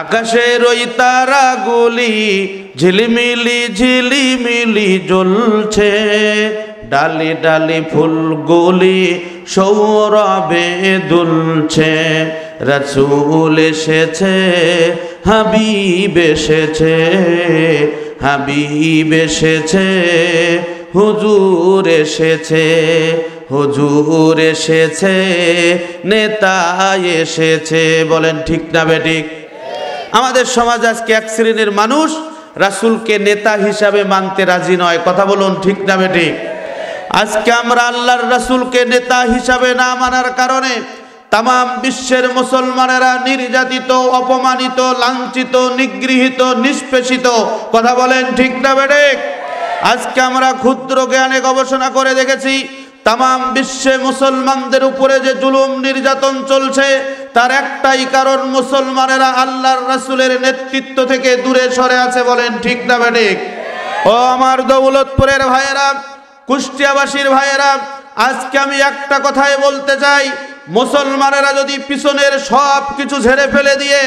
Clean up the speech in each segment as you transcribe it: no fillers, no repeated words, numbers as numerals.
আকাশের ওই তারাগুলি ঝিলিমিলি ঝিলিমিলি জ্বলছে, ডালি ডালি ফুলগুলি সৌরভে দুলছে। রাসূল এসেছে, হাবিব এসেছে, হাবিব এসেছে, হুজুর এসেছে, হুজুর এসেছে, নেতা এসেছে। বলেন ঠিক না বেঠিক? আমাদের সমাজ আজকে এক শ্রেণীর মানুষ রাসূলকে নেতা হিসাবে মানতে রাজি নয়। কথা বলুন ঠিক না বেঠিক? আজকে আমরা আল্লাহর রাসূলকে নেতা হিসাবে না মানার কারণে তাম বিশ্বের মুসলমানেরা নির্যাতিত, অপমানিত, লাঞ্ছিত, নিগৃহীত, নিষ্পেষিত। কথা বলেন ঠিক না বেঠিক? আজকে আমরা ক্ষুদ্র জ্ঞানে গবেষণা করে দেখেছি তাম বিশ্বে মুসলমানদের উপরে যে জুলুম নির্যাতন চলছে তার একটাই কারণ, মুসলমানেরা আল্লাহর রাসূলের নেতৃত্ব থেকে দূরে সরে আছে। বলেন ঠিক না বেঠিক? ও আমার দৌলতপুরের ভাইয়েরা, কুষ্টিয়াবাসীর ভাইয়েরা, আজকে আমি একটা কথাই বলতে চাই, মুসলমানেরা যদি পিছনের সব কিছু ঝেড়ে ফেলে দিয়ে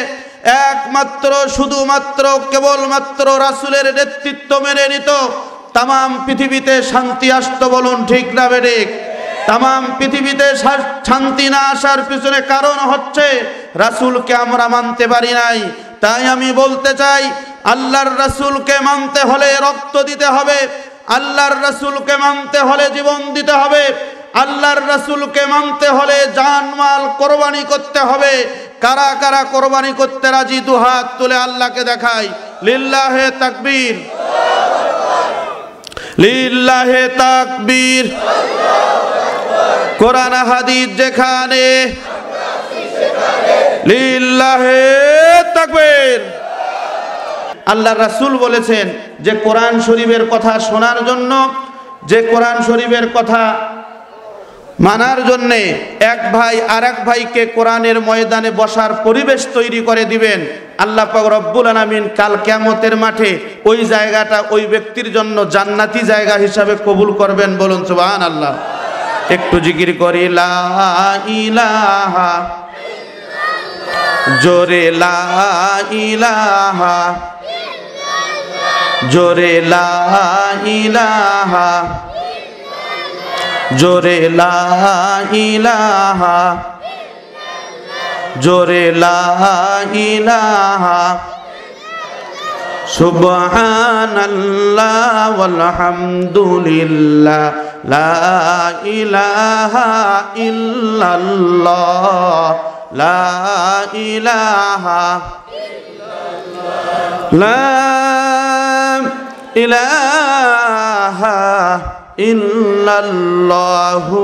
একমাত্র শুধুমাত্র কেবলমাত্র রাসূলের নেতৃত্ব মেনে নিত, তাম পৃথিবীতে শান্তি আসতো। বলুন ঠিক না বেঠিক? তাম পৃথিবীতে শান্তি না আসার পিছনে কারণ হচ্ছে রাসূলকে আমরা মানতে পারি নাই। তাই আমি বলতে চাই, আল্লাহর রাসূলকে মানতে হলে রক্ত দিতে হবে, আল্লাহর রাসূলকে মানতে হলে জীবন দিতে হবে, আল্লাহর রাসূলকে মানতে হলে জানমাল কোরবানি করতে হবে। কারা কারা কোরবানি করতে রাজি? দুহাত তুলে আল্লাহকে দেখাই। লিল্লাহে তাকবীর, লিল্লাহে তাকবীর। কোরআন হাদিস যেখানে, লিল্লাহে তাকবীর। আল্লাহর রাসূল বলেছেন যে কোরআন শরীফের কথা শোনার জন্য, যে কোরআন শরীফের কথা মানার জন্য এক ভাই আর এক ভাইকে কোরআনের ময়দানে বসার পরিবেশ তৈরি করে দিবেন, আল্লাহ পাক রব্বুল আলামিন কাল কিয়ামতের মাঠে ওই জায়গাটা ওই ব্যক্তির জন্য জান্নাতি জায়গা হিসাবে কবুল করবেন। বলুন সুবহানাল্লাহ। একটু জিকির করি, লা ইলাহা, জোরে লা ইলাহা, জোরে লা ইলাহা, জোরে লা ইলাহা, জোরে লা ইলাহা। সুবহানাল্লাহ ওয়ালহামদুলিল্লাহ, লা ইলাহা ইল্লাল্লাহ, লা ইলাহা, লা ইলাহা ইল্লাল্লাহু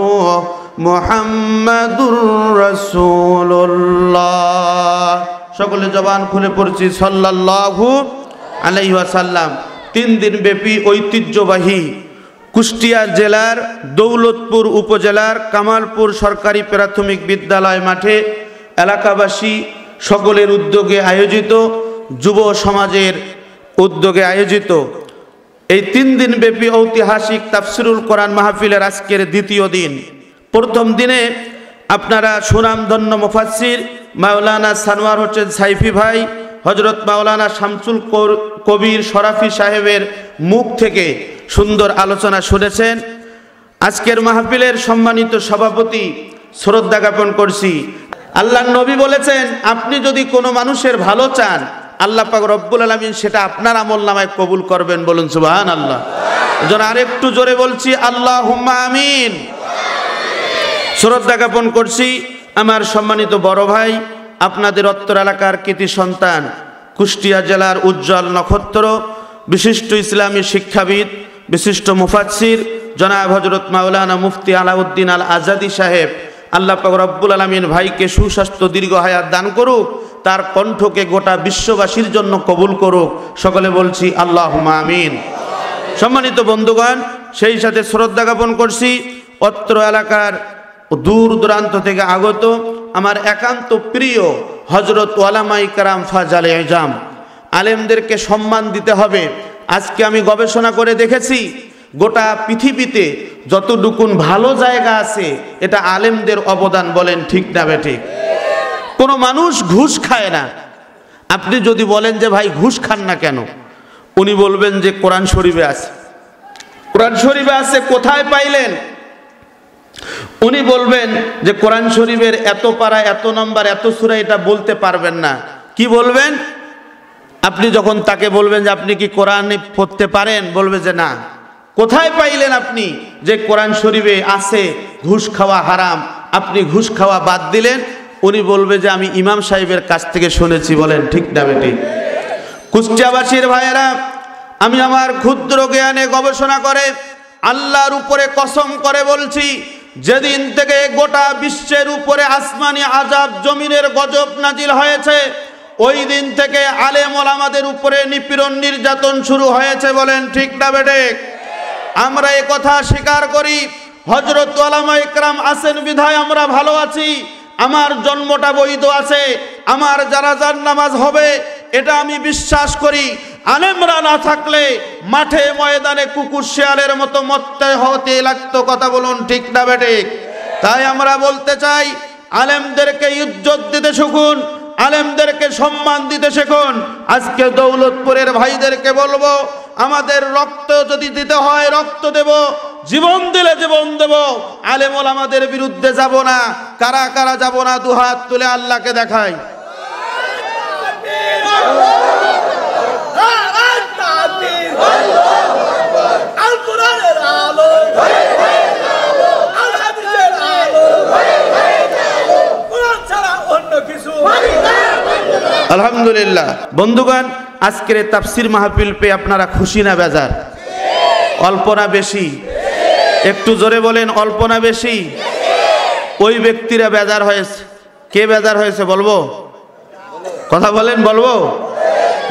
মুহাম্মাদুর রাসূলুল্লাহ। সকলে জবান খুলে পড়ছি সাল্লাল্লাহু আলাইহি ওয়াসাল্লাম। 3 দিন ব্যাপী ঐতিহ্যবাহী কুষ্টিয়া জেলার দৌলতপুর উপজেলার কামালপুর সরকারি প্রাথমিক বিদ্যালয় মাঠে এলাকাবাসী সকলের উদ্যোগে আয়োজিত, যুব সমাজের উদ্যোগে আয়োজিত এই 3 দিন ব্যাপী ঐতিহাসিক তাফসিরুল কোরআন মাহফিলের আজকের দ্বিতীয় দিন। প্রথম দিনে আপনারা সুনামধন্য মুফাসসির মাওলানা সানোয়ার হোসেন সাইফি ভাই, হযরত মাওলানা শামসুল কবির শরাফি সাহেবের মুখ থেকে সুন্দর আলোচনা শুনেছেন। আজকের মাহফিলের সম্মানিত সভাপতি শ্রদ্ধা জ্ঞাপন করছি। আল্লাহর নবী বলেছেন, আপনি যদি কোনো মানুষের ভালো চান, আল্লাহ পাক রব্বুল আলামিন সেটা আপনার আমলনামায় কবুল করবেন। বলুন সুবহানাল্লাহ। এজন্য আরেকটু জোরে বলছি, আল্লাহুম্মা আমিন। শ্রদ্ধা জ্ঞাপন করছি আমার সম্মানিত বড় ভাই, আপনাদের অত্তর এলাকার কৃতি সন্তান, কুষ্টিয়া জেলার উজ্জ্বল নক্ষত্র, বিশিষ্ট ইসলামী শিক্ষাবিদ, বিশিষ্ট মুফাসসির জনাব হযরত মাওলানা মুফতি আলাউদ্দিন আল আজাদি সাহেব। আল্লাহ পাক রব্বুল আলামিন ভাইকে সুস্বাস্থ্য দীর্ঘ হায়াত দান করুক, তার কণ্ঠকে গোটা বিশ্ববাসীর জন্য কবুল করুক। সকলে বলছি আল্লাহুম্মা আমিন। সম্মানিত বন্ধুগণ, সেই সাথে শ্রদ্ধা জ্ঞাপন করছি অত্র এলাকার দূর দূরান্ত থেকে আগত আমার একান্ত প্রিয় হযরত ওলামায়ে কেরাম ফাজালে ইজাম, আলেমদেরকে সম্মান দিতে হবে। আজকে আমি গবেষণা করে দেখেছি গোটা পৃথিবীতে যতটুকুন ভালো জায়গা আছে এটা আলেমদের অবদান। বলেন ঠিক না বেঠিক? কোনো মানুষ ঘুষ খায় না, আপনি যদি বলেন যে ভাই ঘুষ খান না কেন, উনি বলবেন যে কোরআন শরীফে আছে। কোরআন শরীফে আছে, কোথায় পাইলেন? উনি বলবেন যে কোরআন শরীফের এত পারা, এত নম্বর, এত সূরা, এটা বলতে পারবেন না। কি বলবেন? আপনি যখন তাকে বলবেন যে আপনি কি কোরআন পড়তে পারেন, বলবে যে না। কোথায় পাইলেন আপনি যে কোরআন শরীফে আছে ঘুষ খাওয়া হারাম, আপনি ঘুষ খাওয়া বাদ দিলেন? উনি বলবে যে আমি ইমাম সাহেবের কাছ থেকে শুনেছি। বলেন ঠিক না বেঠিক? কুষ্টিয়াবাসীর ভাইয়েরা, আমি আমার ক্ষুদ্র জ্ঞানে গবেষণা করে আল্লাহর উপরে কসম করে বলছি, যেদিন থেকে গোটা বিশ্বের উপরে আসমানি আযাব, জমিনের গজব নাজিল হয়েছে, ওই দিন থেকে আলেম ওলামাদের উপরে নিপীড়ন নির্যাতন শুরু হয়েছে। বলেন ঠিক না বেঠিক? আমরা এ কথা স্বীকার করি। হযরত উলামা ইকরাম আছেন বিধায় আমরা ভালো আছি। আমার জন্মটা বৈধ আছে, আমার জানাজার নামাজ হবে, এটা আমি বিশ্বাস করি। আলেমরা না থাকলে মাঠে ময়দানে কুকুর শেয়ালের মতো মরতে হতে লাগতো। কথা বলুন ঠিক না বেঠিক? তাই আমরা বলতে চাই, আলেমদেরকে ইজ্জত দিতে শিখুন, আলেমদেরকে সম্মান দিতে শিখুন। আজকে দৌলতপুরের ভাইদেরকে বলবো, আমাদের রক্ত যদি দিতে হয় রক্ত দেব, জীবন দিলে জীবন দেব। আলেম ওলামাদের বিরুদ্ধে যাব না। কারা কারা যাব না? দুহাত তুলে আল্লাহকে দেখাই। আলহামদুলিল্লাহ। বন্ধুগণ, আজকের তাফসির মাহফিল পেয়ে আপনারা খুশি না বেজার? অল্প না বেশি? একটু জোরে বলেন, অল্প না বেশি? ওই ব্যক্তিরা বেজার হয়েছে। কে বেজার হয়েছে বলবো? কথা বলেন, বলবো?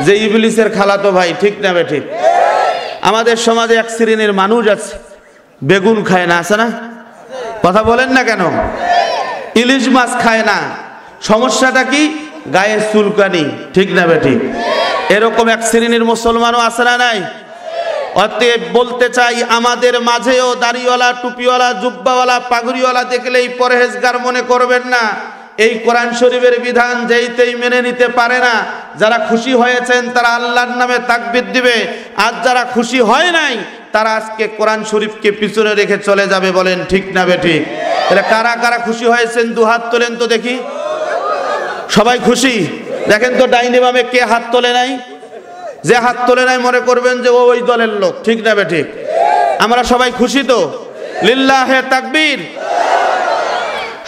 যে ইবলিসের খালাতো ভাই। ঠিক না বেঠিক? আমাদের সমাজে এক শ্রেণীর মানুষ আছে, বেগুন খায় না, আছে না? কথা বলেন না কেন? ইলিশ মাছ খায় না। সমস্যাটা কি? গায়ে চুলকানি। ঠিক না বেঠিক? এরকম এক শ্রেণীর মুসলমানও আছে না নাই? অতএব বলতে চাই, আমাদের মাঝেও দাড়িওয়ালা, টুপিওয়ালা, জুব্বাওয়ালা, পাগড়িওয়ালা দেখলেই পরহেজগার মনে করবেন না। এই কোরআন শরীফের বিধান যেইতেই মেনে নিতে পারে না। যারা খুশি হয়েছেন তারা আল্লাহর নামে তাকবীর দিবে, আর যারা খুশি হয় নাই তারা আজকে কোরআন শরীফকে পিছনে রেখে চলে যাবে। বলেন ঠিক না বেঠিক? তাহলে কারা কারা খুশি হয়েছেন দুহাত তোলেন তো দেখি। সবাই খুশি? দেখেন তো ডাইনে বামে কে হাত তোলে নাই। যে হাত তোলে নাই মনে করবেন যে ওই দলের লোক। ঠিক না বেঠিক? আমরা সবাই খুশি তো? লিল্লাহে তাকবীর।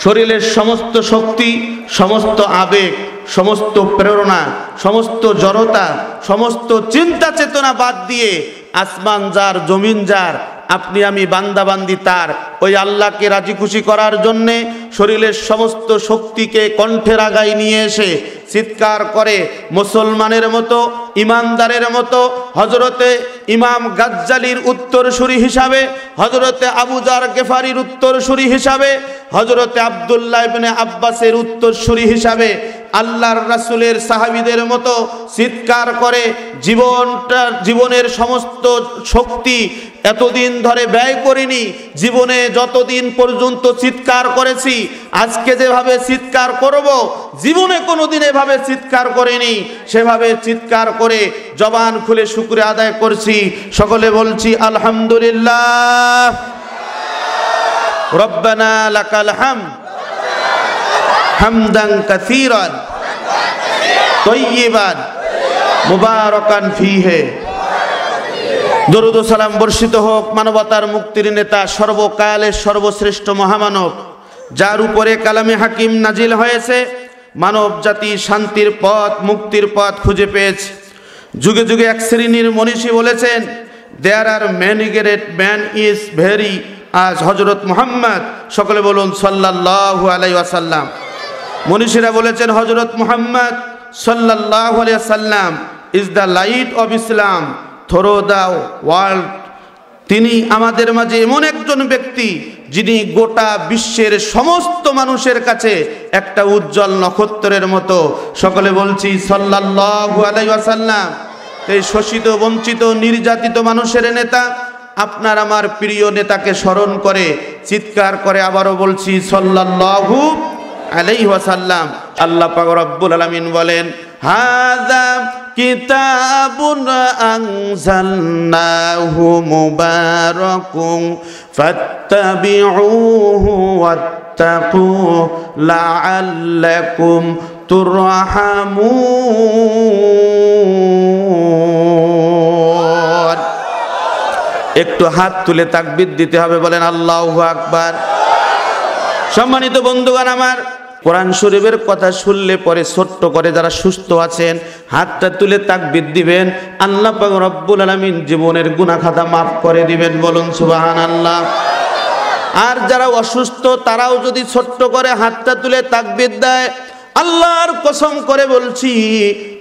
শরীরের সমস্ত শক্তি, সমস্ত আবেগ, সমস্ত প্রেরণা, সমস্ত জড়তা, সমস্ত চিন্তা চেতনা বাদ দিয়ে আসমান যার, জমিন যার, আপনি আমি বান্দাবান্দি তার, ওই আল্লাহকে রাজি খুশি করার জন্যে শরীরের সমস্ত শক্তিকে কণ্ঠের আগায় নিয়ে এসে চিৎকার করে মুসলমানের মতো, ইমানদারের মতো হযরতে ইমাম গাজ্জালির উত্তরসূরি হিসাবে, হযরতে আবু যার গেফারির উত্তরসূরি হিসাবে, হযরতে আব্দুল্লাহ ইবনে আব্বাসের উত্তরসূরি হিসাবে আল্লাহর রাসূলের সাহাবীদের মতো চিৎকার করে জীবনের সমস্ত শক্তি এতদিন ধরে ব্যয় করিনি। জীবনে যতদিন পর্যন্ত চিৎকার করেছি, আজকে যেভাবে চিৎকার করব, জীবনে কোনোদিন এভাবে চিৎকার করিনি। সেভাবে চিৎকার করে জবান খুলে শুকরিয়া আদায় করছি। সকলে বলছি আলহামদুলিল্লাহ। রব্বানা লাকাল হামদ হামদান কাসীরান তাইয়িবান মুবারাকান ফীহি। দরুদ ও সালাম বর্ষিত হোক মানবতার মুক্তির নেতা, সর্বকালের সর্বশ্রেষ্ঠ মহামানব, যার উপরে কালামে হাকিম নাজিল হয়েছে। মানব জাতি শান্তির পথ, মুক্তির পথ খুঁজে পেয়েছে। যুগে যুগে এক শ্রেণীর মনীষী বলেছেন, there are many great man is very আজ হযরত মুহাম্মদ। সকলে বলুন সাল্লাল্লাহু আলাইহি ওয়াসাল্লাম। মনীষীরা বলেছেন হযরত মুহাম্মদ সাল্লাল্লাহু আলাইহি ওয়াসাল্লাম is the light of Islam through the world. তিনি আমাদের মাঝে এমন একজন ব্যক্তি যিনি গোটা বিশ্বের সমস্ত মানুষের কাছে একটা উজ্জ্বল নক্ষত্রের মতো। সকলে বলছি সাল্লাল্লাহু আলাইহি ওয়াসাল্লাম। এই শোষিত, বঞ্চিত, নির্যাতিত মানুষের নেতা, আপনার আমার প্রিয় নেতাকে স্মরণ করে চিৎকার করে আবারও বলছি সাল্লাল্লাহু আলাইহি ওয়াসাল্লাম। আল্লাহ পাক রব্বুল আলামিন বলেন, হাযা কিতাবুন আনজালনাহু মুবারাকুন ফাত্তাবিউহু ওয়াত্তাকু লাআল্লাকুম তুরহামুন। একটু হাত তুলে তাকবীর দিতে হবে, বলেন আল্লাহু আকবার। সম্মানিত বন্ধুগণ আমার, কোরআন শরীফের কথা শুনলে পরে ছোট্ট করে যারা সুস্থ আছেন হাতটা তুলে তাকবীর দিবেন, আল্লাহ পাক রব্বুল আলামিন জীবনের গুনাহ খাতা মাফ করে দিবেন, বলুন সুবহানাল্লাহ। আর যারা অসুস্থ তারাও যদি ছোট্ট করে হাতটা তুলে তাকবীর দেয়, আল্লাহর কসম করে বলছি,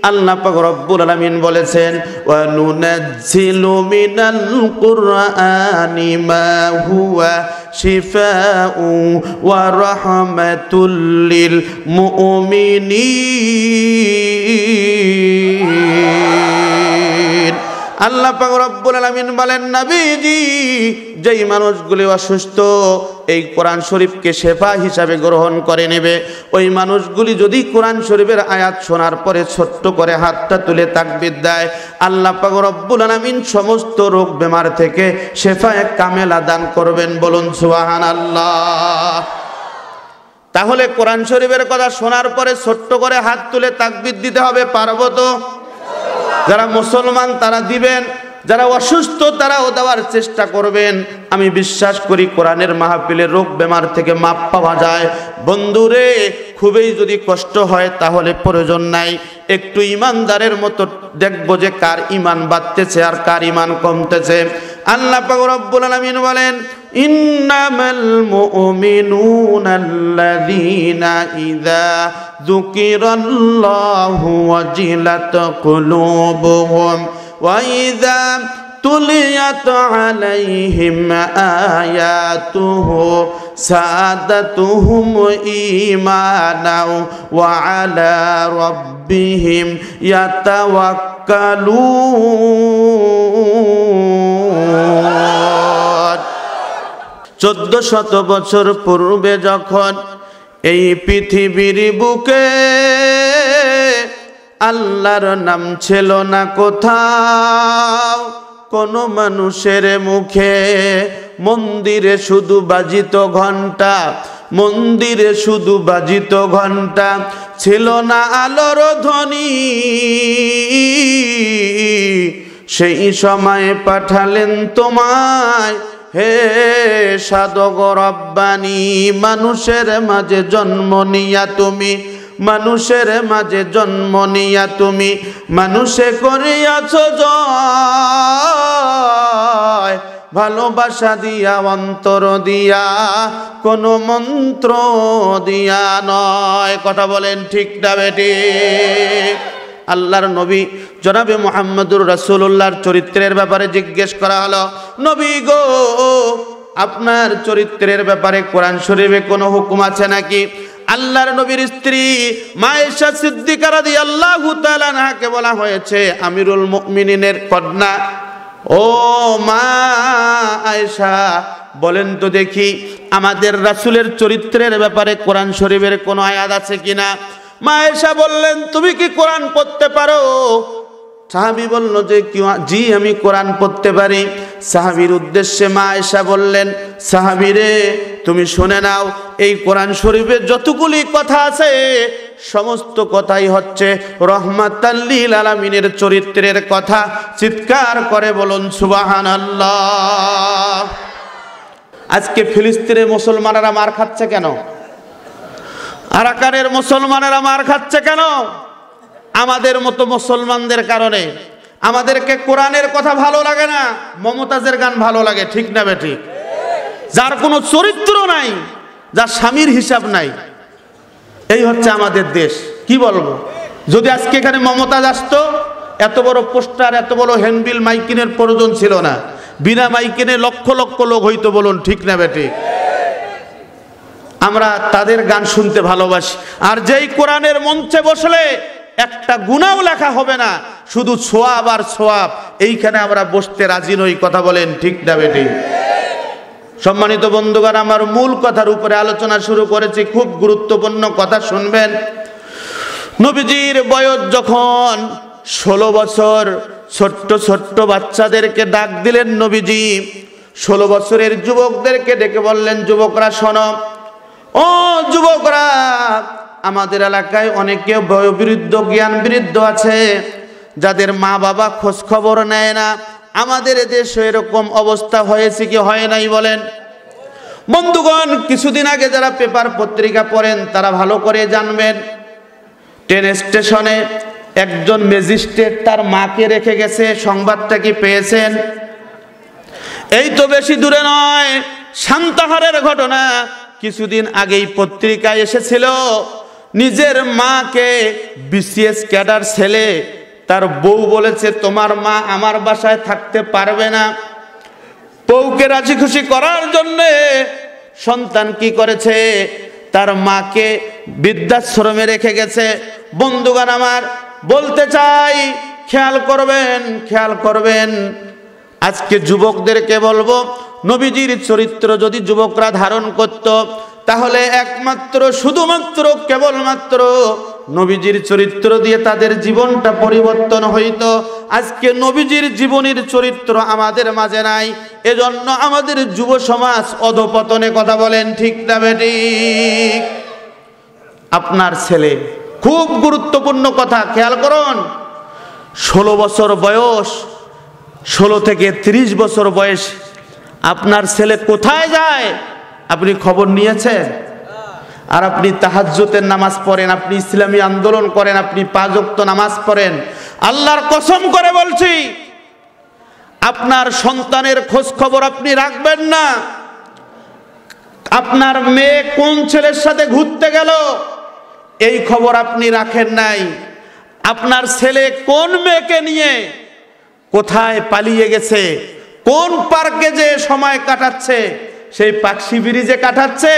আল্লাহ পাক রব্বুল আলামিন বলেছেন ওয়া নুনাজ্জিলু মিনাল কুরআনি মা হুয়া শিফাউ ওয়া রাহমাতুল লিল মুমিনিন। আল্লাহ পাক রব্বুল আলামিন বলেন, নবীজি যেই মানুষগুলি অসুস্থ এই কোরআন শরীফকে শেফা হিসাবে গ্রহণ করে নেবে, ওই মানুষগুলি যদি কোরআন শরীফের আয়াত শোনার পরে ছোট্ট করে হাতটা তুলে তাকবীর দেয়, আল্লাহ পাক রব্বুল আলামিন সমস্ত রোগ বেমার থেকে শেফায়ে কামেলা দান করবেন, বলুন সুবহানাল্লাহ। তাহলে কোরআন শরীফের কথা শোনার পরে ছোট্ট করে হাত তুলে তাকবীর দিতে হবে, পারবো তো? যারা মুসলমান তারা দিবেন, যারা অসুস্থ তারাও দেওয়ার চেষ্টা করবেন। আমি বিশ্বাস করি কোরআনের মাহফিলে রোগ বেমার থেকে মাপ পাওয়া যায়। বন্ধুরে, খুবই যদি কষ্ট হয় তাহলে প্রয়োজন নাই, একটু ইমানদারের মতো দেখবো যে কার ইমান বাড়তেছে আর কার ইমান কমতেছে। আল্লাহ পাক রব্বুল আলামিন বলেন, ইন্নামাল মুমিনুনাল্লাযীনা ইযা যুকিরাল্লাহু ওয়াজিলাত কুলুবুহুম ওয়া ইযা তুলিয়াত আলাইহিম আয়াতুহু সাদাতুহুম ঈমানাও ওয়া আলা রাব্বিহিম ইয়াতাওয়াক্কালুন। 1400 বছর পূর্বে যখন এই পৃথিবীর বুকে আল্লাহর নাম ছিল না কোথাও, কোন মানুষের মুখে, মন্দিরে শুধু বাজিত ঘন্টা, মন্দিরে শুধু বাজিত ঘন্টা, ছিল না আলোর ধ্বনি। সেই সময়ে পাঠালেন তোমায় হে সাধক রব্বানি, মানুষের মাঝে জন্ম নিয়া তুমি, মানুষের মাঝে জন্ম নিয়া তুমি মানুষে করিয়াছ জয়, ভালোবাসা দিয়া অন্তর দিয়া কোন মন্ত্র দিয়া নয়। কথা বলেন ঠিক না বেঠিক? আল্লাহর নবী জনাবে মুহাম্মদুর রাসূলুল্লাহর চরিত্রের ব্যাপারে জিজ্ঞেস করা হলো, নবী গো আপনার চরিত্রের ব্যাপারে কোরআন শরীফে কোনো হুকুম আছে নাকি? আল্লাহর নবীর স্ত্রী মা আয়েশা সিদ্দিকা রাদিয়াল্লাহু তাআলা আনহাকে বলা হয়েছে আমিরুল মুমিনিনের কন্যা, ও মা আয়েশা বলেন তো দেখি আমাদের রাসূলের চরিত্রের ব্যাপারে কোরআন শরীফের কোনো আয়াত আছে কিনা? মা আয়েশা বললেন, তুমি কি কোরআন পড়তে পারো? সাহাবী বলল যে জি আমি কোরআন পড়তে পারি। সাহাবীর উদ্দেশ্যে মা আয়েশা বললেন, সাহাবী রে তুমি শুনে নাও, এই কোরআন শরীফে যতগুলি কথা আছে সমস্ত কথাই হচ্ছে রহমাতাল লিল আলামিনের চরিত্রের কথা। চিৎকার করে বলুন সুবহানাল্লাহ। আজকে ফিলিস্তিনের মুসলমানেরা মার খাচ্ছে কেন? আরাকানের মুসলমানেরা মার খাচ্ছে কেন? আমাদের মতো মুসলমানদের কারণে। আমাদেরকে কোরআনের কথা ভালো লাগে না, মমতাজের গান ভালো লাগে, ঠিক না বেঠিক? যার কোনো চরিত্র নাই, যার স্বামীর হিসাব নাই, এই হচ্ছে আমাদের দেশ। কি বলবো, যদি আজকে এখানে মমতাজ আসতো এত বড় পোস্টার, এত বড় হ্যান্ডবিল মাইকিনের প্রয়োজন ছিল না, বিনা মাইকিনে লক্ষ লক্ষ লোক হইতো, বলুন ঠিক না বেঠিক? আমরা তাদের গান শুনতে ভালোবাসি। আর যেই কোরআনের মঞ্চে বসলে একটা গুনাহও লেখা হবে না, শুধু সোয়াব আর সোয়াব, এইখানে আমরা বসতে রাজি নই। কথা বলেন ঠিক না বেঠিক? সম্মানিত বন্ধুগণ, আমার মূল কথার উপরে আলোচনা শুরু করেছি, খুব গুরুত্বপূর্ণ কথা শুনবেন। নবীজির বয়স যখন 16 বছর, ছোট্ট ছোট্ট বাচ্চাদেরকে ডাক দিলেন নবীজি। 16 বছরের যুবকদেরকে ডেকে বললেন, যুবকরা শোনো, ও যুবকরা, আমাদের এলাকায় অনেকে বয়োবৃদ্ধ, জ্ঞান বৃদ্ধ আছে, যাদের মা বাবা খোঁজ খবর নেয় না। আমাদের দেশে এরকম অবস্থা হয়েছে কি হয় নাই বলেন? বন্ধুগণ, কিছুদিন আগে যারা পেপার পত্রিকা পড়েন তারা ভালো করে জানবেন, ট্রেন স্টেশনে একজন ম্যাজিস্ট্রেট তার মাকে রেখে গেছে। সংবাদটা কি পেয়েছেন? এই তো বেশি দূরে নয়, সান্তাহারের ঘটনা। কিছুদিন আগেই পত্রিকায় এসেছিল, নিজের মাকে বিসিএস ক্যাডার ছেলে তার বউ বলেছে, তোমার মা আমার বাসায় থাকতে পারবে না। বউকে রাজি খুশি করার জন্যে সন্তান কি করেছে, তার মাকে বৃদ্ধাশ্রমে রেখে গেছে। বন্ধুগণ আমার, বলতে চাই, খেয়াল করবেন, খেয়াল করবেন। আজকে যুবকদেরকে বলবো, নবীজির চরিত্র যদি যুবকরা ধারণ করত, তাহলে একমাত্র শুধুমাত্র কেবলমাত্র নবীজির চরিত্র দিয়ে তাদের জীবনটা পরিবর্তন হইতো। আজকে নবীজির জীবনের চরিত্র আমাদের মাঝে নাই, এজন্য আমাদের যুব সমাজ অধপতনে। কথা বলেন ঠিক না বেঠিক? আপনার ছেলে, খুব গুরুত্বপূর্ণ কথা, খেয়াল করুন। 16 বছর বয়স, 16 থেকে 30 বছর বয়স আপনার ছেলে কোথায় যায় আপনি খবর নিয়েছেন? আর আপনি তাহাজ্জুদের নামাজ পড়েন, আপনি ইসলামী আন্দোলন করেন, আপনি 5 ওয়াক্ত নামাজ পড়েন। আল্লাহর কসম করে বলছি, আপনার সন্তানের খোঁজ খবর আপনি রাখবেন না। আপনার মেয়ে কোন ছেলের সাথে ঘুরতে গেল এই খবর আপনি রাখেন নাই। আপনার ছেলে কোন মেয়েকে নিয়ে কোথায় পালিয়ে গেছে, কোন পার্কে যে সময় কাটাচ্ছে, সেই পাকশি ব্রিজে কাটাচ্ছে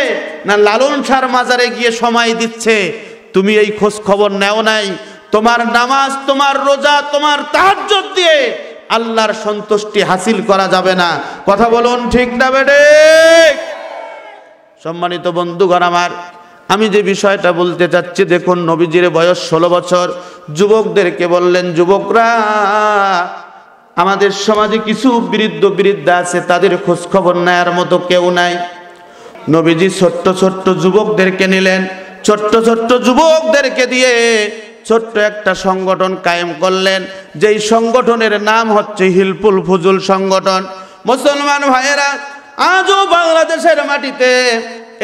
না লালন শাহর মাজারে গিয়ে সময় দিচ্ছে, তুমি এই খোঁজ খবর নেও নাই। তোমার নামাজ, তোমার রোজা, তোমার তাহাজ্জুদ দিয়ে আল্লাহর সন্তুষ্টি হাসিল করা যাবে না। কথা বলুন ঠিক না বেঠিক? সম্মানিত বন্ধুগণ আমার, আমি যে বিষয়টা বলতে চাচ্ছি, দেখুন নবীজির বয়স 16 বছর। যুবকদেরকে বললেন, যুবকরা, আমাদের সমাজে কিছু বৃদ্ধ বৃদ্ধা আছে, তাদের খোঁজ খবর নেয়ার মতো কেউ নাই। নবীজি ছোট্ট ছোট্ট যুবকদেরকে নিলেন, ছোট্ট ছোট্ট যুবকদেরকে দিয়ে ছোট্ট একটা সংগঠন কায়েম করলেন, যেই সংগঠনের নাম হচ্ছে হিলফুল ফুজুল সংগঠন। মুসলমান ভাইয়েরা, আজও বাংলাদেশের মাটিতে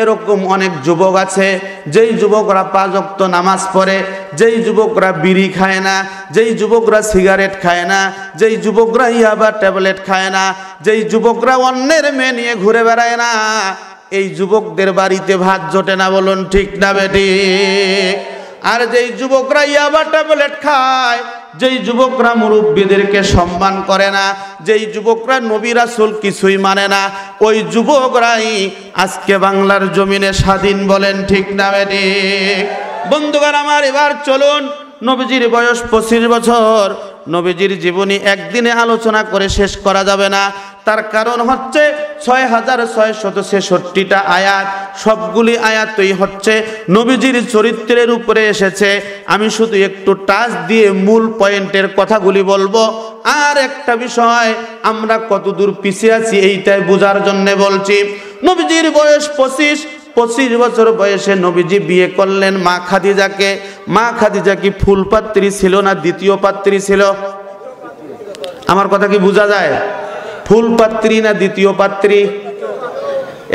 এরকম অনেক যুবক আছে, যেই যুবকরা 5 ওয়াক্ত নামাজ পড়ে, যেই যুবকরা বিড়ি খায় না, যেই যুবকরা সিগারেট খায় না, যেই যুবকরা ইয়াবা ট্যাবলেট খায় না, যেই যুবকরা অন্যের মেয়ে নিয়ে ঘুরে বেড়ায় না। এই যুবকদের বাড়িতে ভাত জোটে না, বলুন ঠিক না বেঠিক? আর যেই যুবকরা ইয়াবা ট্যাবলেট খায়, যেই যুবকরা মুরব্বীদেরকে সম্মান করে না, যেই যুবকরা নবী রাসূল কিছুই মানে না, ওই যুবকরাই আজকে বাংলার জমিনে স্বাধীন, বলেন ঠিক না বেঠিক? বন্ধুগণ আমার, এবার চলুন, নবীজির বয়স 25 বছর। নবীজির জীবনী একদিনে আলোচনা করে শেষ করা যাবে না। তার কারণ হচ্ছে 6666টা আয়াত, সবগুলি আয়াতই হচ্ছে নবীজির চরিত্রের উপরে এসেছে। আমি শুধু একটু টাচ দিয়ে মূল পয়েন্টের কথাগুলি বলবো। আর একটা বিষয়, আমরা কতদূর পিছিয়ে আছি এইটাই বোঝার জন্য বলছি। নবীজির বয়স 25 বছর বয়সে নবীজি বিয়ে করলেন মা খাদিজাকে। মা খাদিজা কি ফুল পাত্রী ছিল না দ্বিতীয় পাত্রী ছিল? আমার কথা কি বোঝা যায়? ফুল পাত্রী না দ্বিতীয় পাত্রী?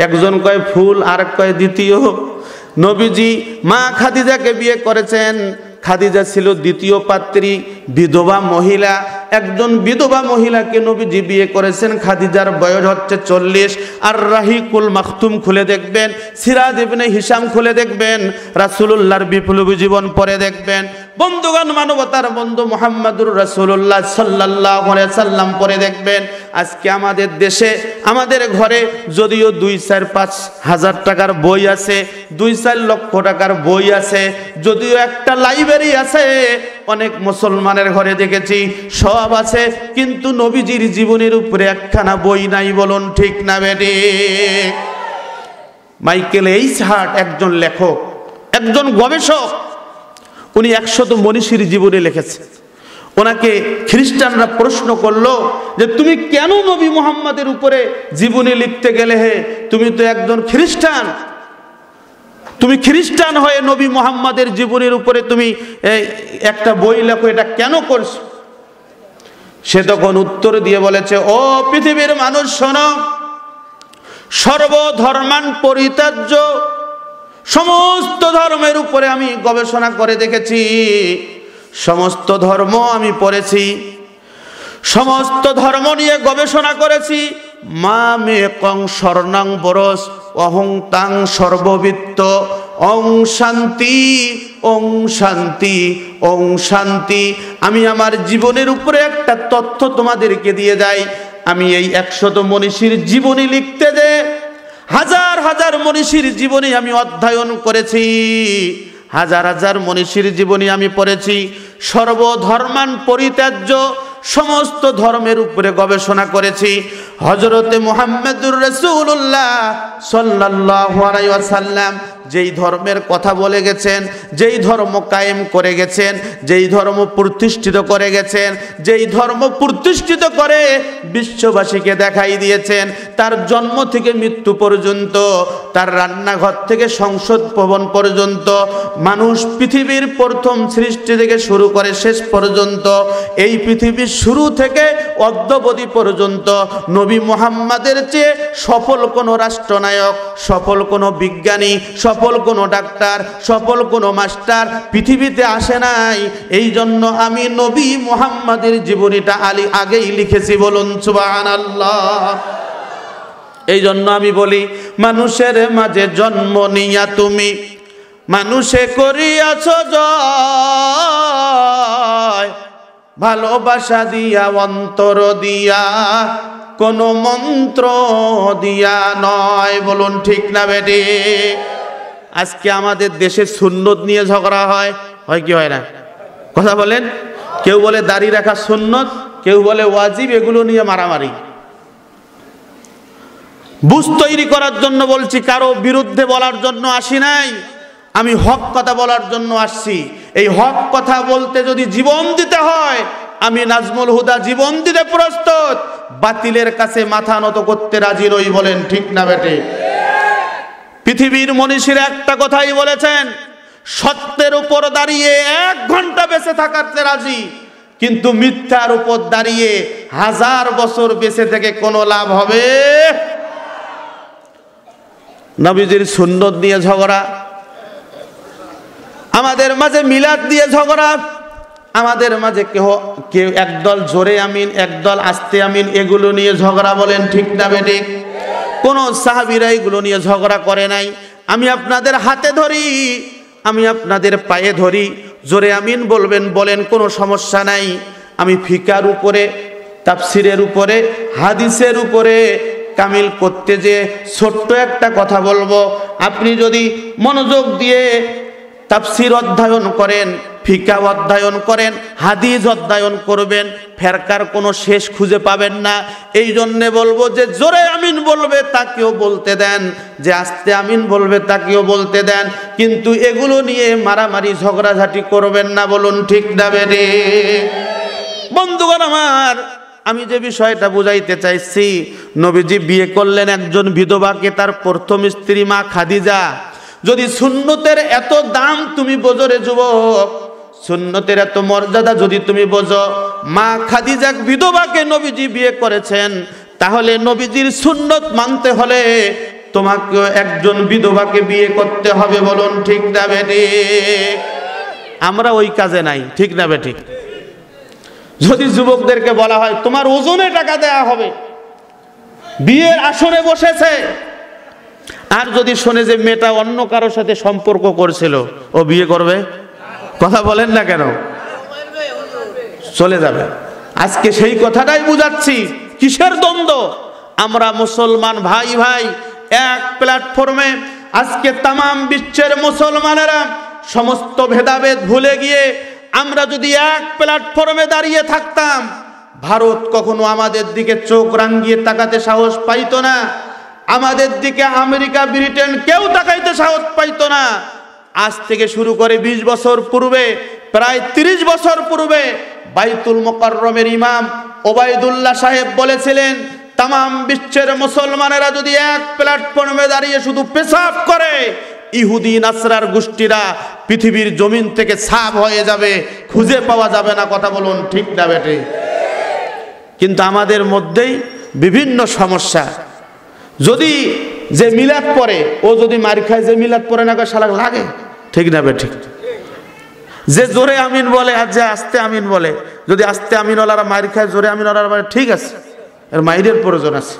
একজন কয় ফুল, আর কয় দ্বিতীয়। নবীজি মা খাদিজাকে বিয়ে করেছেন। খাদিজা ছিল দ্বিতীয় পাত্রী, বিধবা মহিলা। একজন বিধবা মহিলাকে নবীজি বিয়ে করেছেন। খাদিজার বয়স হচ্ছে 40। আর রাহিকুল মাখতুম খুলে দেখবেন, সিরাজ ইবনে হিশাম খুলে দেখবেন, রাসূলুল্লাহর বিপ্লবী জীবন পড়ে দেখবেন। বন্ধুগণ, মানবতার বন্ধু মুহাম্মদুর রাসূলুল্লাহ সাল্লাল্লাহু আলাইহি সাল্লাম পড়ে দেখবেন। আজকে আমাদের দেশে, আমাদের ঘরে যদিও 2-4-5 হাজার টাকার বই আছে, 2-4 লক্ষ টাকার বই আছে, যদিও একটা লাইব্রেরি আছে, অনেক মুসলমানের ঘরে দেখেছি সব আছে, কিন্তু নবীজির জীবনের উপরে একখানা বই নাই, বলুন ঠিক না বেঠিক? মাইকেল এইচ হার্ট একজন লেখক, একজন গবেষক, উনি 100 মনীষীর জীবনী লিখেছে। ওনাকে খ্রিস্টানরা প্রশ্ন করলো যে তুমি কেন নবী মুহাম্মাদের উপরে জীবনী লিখতে গেলে? হে, তুমি তো একজন খ্রিস্টান, তুমি খ্রিস্টান হয়ে নবী মুহাম্মাদের জীবনের উপরে তুমি একটা বই লেখো, এটা কেন করছো? সে তখন উত্তর দিয়ে বলেছে, ও পৃথিবীর মানুষ শোনো, সর্বধর্মান পরিত্যাজ্য সমস্ত ধর্মের উপরে আমি গবেষণা করে দেখেছি, সমস্ত ধর্ম আমি পড়েছি, সমস্ত ধর্ম নিয়ে গবেষণা করেছি। মা মে কং স্বর্ণাং বরস অহং তাং সর্ববিত্ত ওং শান্তি ওং শান্তি ওং শান্তি। আমি আমার জীবনের উপরে একটা তথ্য তোমাদেরকে দিয়ে যাই। আমি এই 100 মনীষীর জীবনী লিখতে যে হাজার হাজার মনীষীর জীবনী আমি অধ্যয়ন করেছি, হাজার হাজার মনীষীর জীবনী আমি পড়েছি, সর্বধর্মান পরিত্যাজ্য সমস্ত ধর্মের উপরে গবেষণা করেছি। হযরতে মুহাম্মদুর রাসূলুল্লাহ সাল্লাল্লাহু আলাইহি ওয়াসাল্লাম যেই ধর্মের কথা বলে গেছেন, যেই ধর্ম কায়েম করে গেছেন, যেই ধর্ম প্রতিষ্ঠিত করে গেছেন, যেই ধর্ম প্রতিষ্ঠিত করে বিশ্ববাসীকে দেখাই দিয়েছেন, তার জন্ম থেকে মৃত্যু পর্যন্ত, তার রান্নাঘর থেকে সংসদ ভবন পর্যন্ত, মানুষ পৃথিবীর প্রথম সৃষ্টি থেকে শুরু করে শেষ পর্যন্ত, এই পৃথিবীর শুরু থেকে অদ্যাবধি পর্যন্ত নবী মুহাম্মাদের চেয়ে সফল কোনো রাষ্ট্রনায়ক, সফল কোনো বিজ্ঞানী, সফল কোনো ডাক্তার, সফল কোনো মাস্টার পৃথিবীতে আসে নাই। এই জন্য আমি নবী মুহাম্মাদের জীবনীটা আগেই লিখেছি, বলুন সুবহানাল্লাহ। এই জন্য আমি বলি, মানুষের মাঝে জন্ম নিয়া তুমি মানুষে করিয়াছ জয়, ভালোবাসা দিয়া অন্তর দিয়া কোনো মন্ত্র দিয়া নয়, বলুন ঠিক না বেটি? আজকে আমাদের দেশে সুন্নত নিয়ে ঝগড়া হয়, হয় কি হয় না? কথা বলেন। কেউ বলে দাড়ি রাখা সুন্নত, কেউ বলে ওয়াজিব, এগুলো নিয়ে মারামারি। বুঝ তৈরি করার জন্য বলছি, কারো বিরুদ্ধে বলার জন্য আসি নাই, আমি হক কথা বলার জন্য আসছি। এই হক কথা বলতে যদি জীবন দিতে হয়, আমি নাজমুল হুদা জীবন দিতে প্রস্তুত, বাতিলের কাছে মাথা নত করতে রাজি নই, বলেন ঠিক না বেটে? পৃথিবীর মনীষীরা একটা কথাই বলেছেন, সত্যের উপর দাঁড়িয়ে 1 ঘন্টা বেঁচে থাকাতে রাজি, কিন্তু মিথ্যার উপর দাঁড়িয়ে 1000 বছর বেঁচে থেকে কোনো লাভ হবে? নবীজির সুন্নত নিয়ে ঝগড়া, আমাদের মাঝে মিলাদ দিয়ে ঝগড়া, আমাদের মাঝে কেউ একদল জোরে আমিন, একদল আস্তে আমিন, এগুলো নিয়ে ঝগড়া, বলেন ঠিক না বেঠিক? কোন সাহাবীরা এগুলো নিয়ে ঝগড়া করে নাই। আমি আপনাদের হাতে ধরি, আমি আপনাদের পায়ে ধরি, জোরে আমিন বলবেন, বলেন, কোনো সমস্যা নাই। আমি ফিকার উপরে, তাফসিরের উপরে, হাদিসের উপরে কামিল করতে যে ছোট্ট একটা কথা বলবো, আপনি যদি মনোযোগ দিয়ে তাফসির অধ্যয়ন করেন, ফিকা অধ্যয়ন করেন, হাদিস অধ্যয়ন করবেন, ফেরকার কোনো শেষ খুঁজে পাবেন না। এই জন্যে বলবো যে জোরে আমিন বলবে তাকেও বলতে দেন, যে আস্তে আমিন বলবে তাকেও বলতে দেন, কিন্তু এগুলো নিয়ে মারামারি ঝগড়াঝাটি করবেন না, বলুন ঠিক না বেরে? বন্ধুগণ আমার, আমি যে বিষয়টা বুঝাইতে চাইছি, নবীজি বিয়ে করলেন একজন বিধবাকে, তার প্রথম স্ত্রী মা খাদিজা। যদি সুন্নতের এত দাম তুমি বোঝো রে যুবক, সুন্নতের এত মর্যাদা যদি তুমি বোঝো, মা খাদিজা বিধবাকে নবীজি বিয়ে করেছেন, তাহলে নবীজির সুন্নত মানতে হলে তোমাকেও একজন বিধবাকে বিয়ে করতে হবে, বলুন ঠিক না বেটি? আমরা ওই কাজে নাই, ঠিক না বেটি? যদি যুবকদেরকে বলা হয় তোমার ওজনে টাকা দেয়া হবে, বিয়ের আসনে বসেছে, আর যদি শোনে যে মেয়েটা অন্য কারোর সাথে সম্পর্ক করছিল, ও বিয়ে করবে? কথা বলেন না কেন? চলে যাবে। আজকে সেই কথাটাই বুঝাচ্ছি, কিসের দ্বন্দ্ব? আমরা মুসলমান ভাই ভাই এক প্ল্যাটফর্মে, আজকে তামাম বিশ্বের মুসলমানেরা সমস্ত ভেদাভেদ ভুলে গিয়ে আমরা যদি এক প্ল্যাটফর্মে দাঁড়িয়ে থাকতাম, ভারত কখনো আমাদের দিকে চোখ রাঙিয়ে তাকাতে সাহস পাইতো না, আমাদের দিকে আমেরিকা ব্রিটেন কেউ তাকাইতে সাহস পাইতো না। আজ থেকে শুরু করে 20 বছর পূর্বে, প্রায় 30 বছর পূর্বে বাইতুল মুকাররমের ইমাম ওবায়দুল্লাহ সাহেব বলেছিলেন, তামাম বিশ্বের মুসলমানেরা যদি এক প্ল্যাটফর্মে দাঁড়িয়ে শুধু পেশাব করে, ইহুদি নাসরার গোষ্ঠীরা পৃথিবীর জমিন থেকে সাফ হয়ে যাবে, খুঁজে পাওয়া যাবে না। কথা বলুন ঠিক না বেটে? কিন্তু আমাদের মধ্যেই বিভিন্ন সমস্যা। যদি যে মিলাদ পড়ে ও যদি মার খায়, যে মিলাদ পড়ে না শালা লাগে, ঠিক না বেটে? যে জোরে আমিন বলে আর যে আস্তে আমিন বলে, যদি আস্তে আমিন ওলারা মার খায়, জোরে আমিন ওলারা বলে ঠিক আছে, এর মাইরের প্রয়োজন আছে।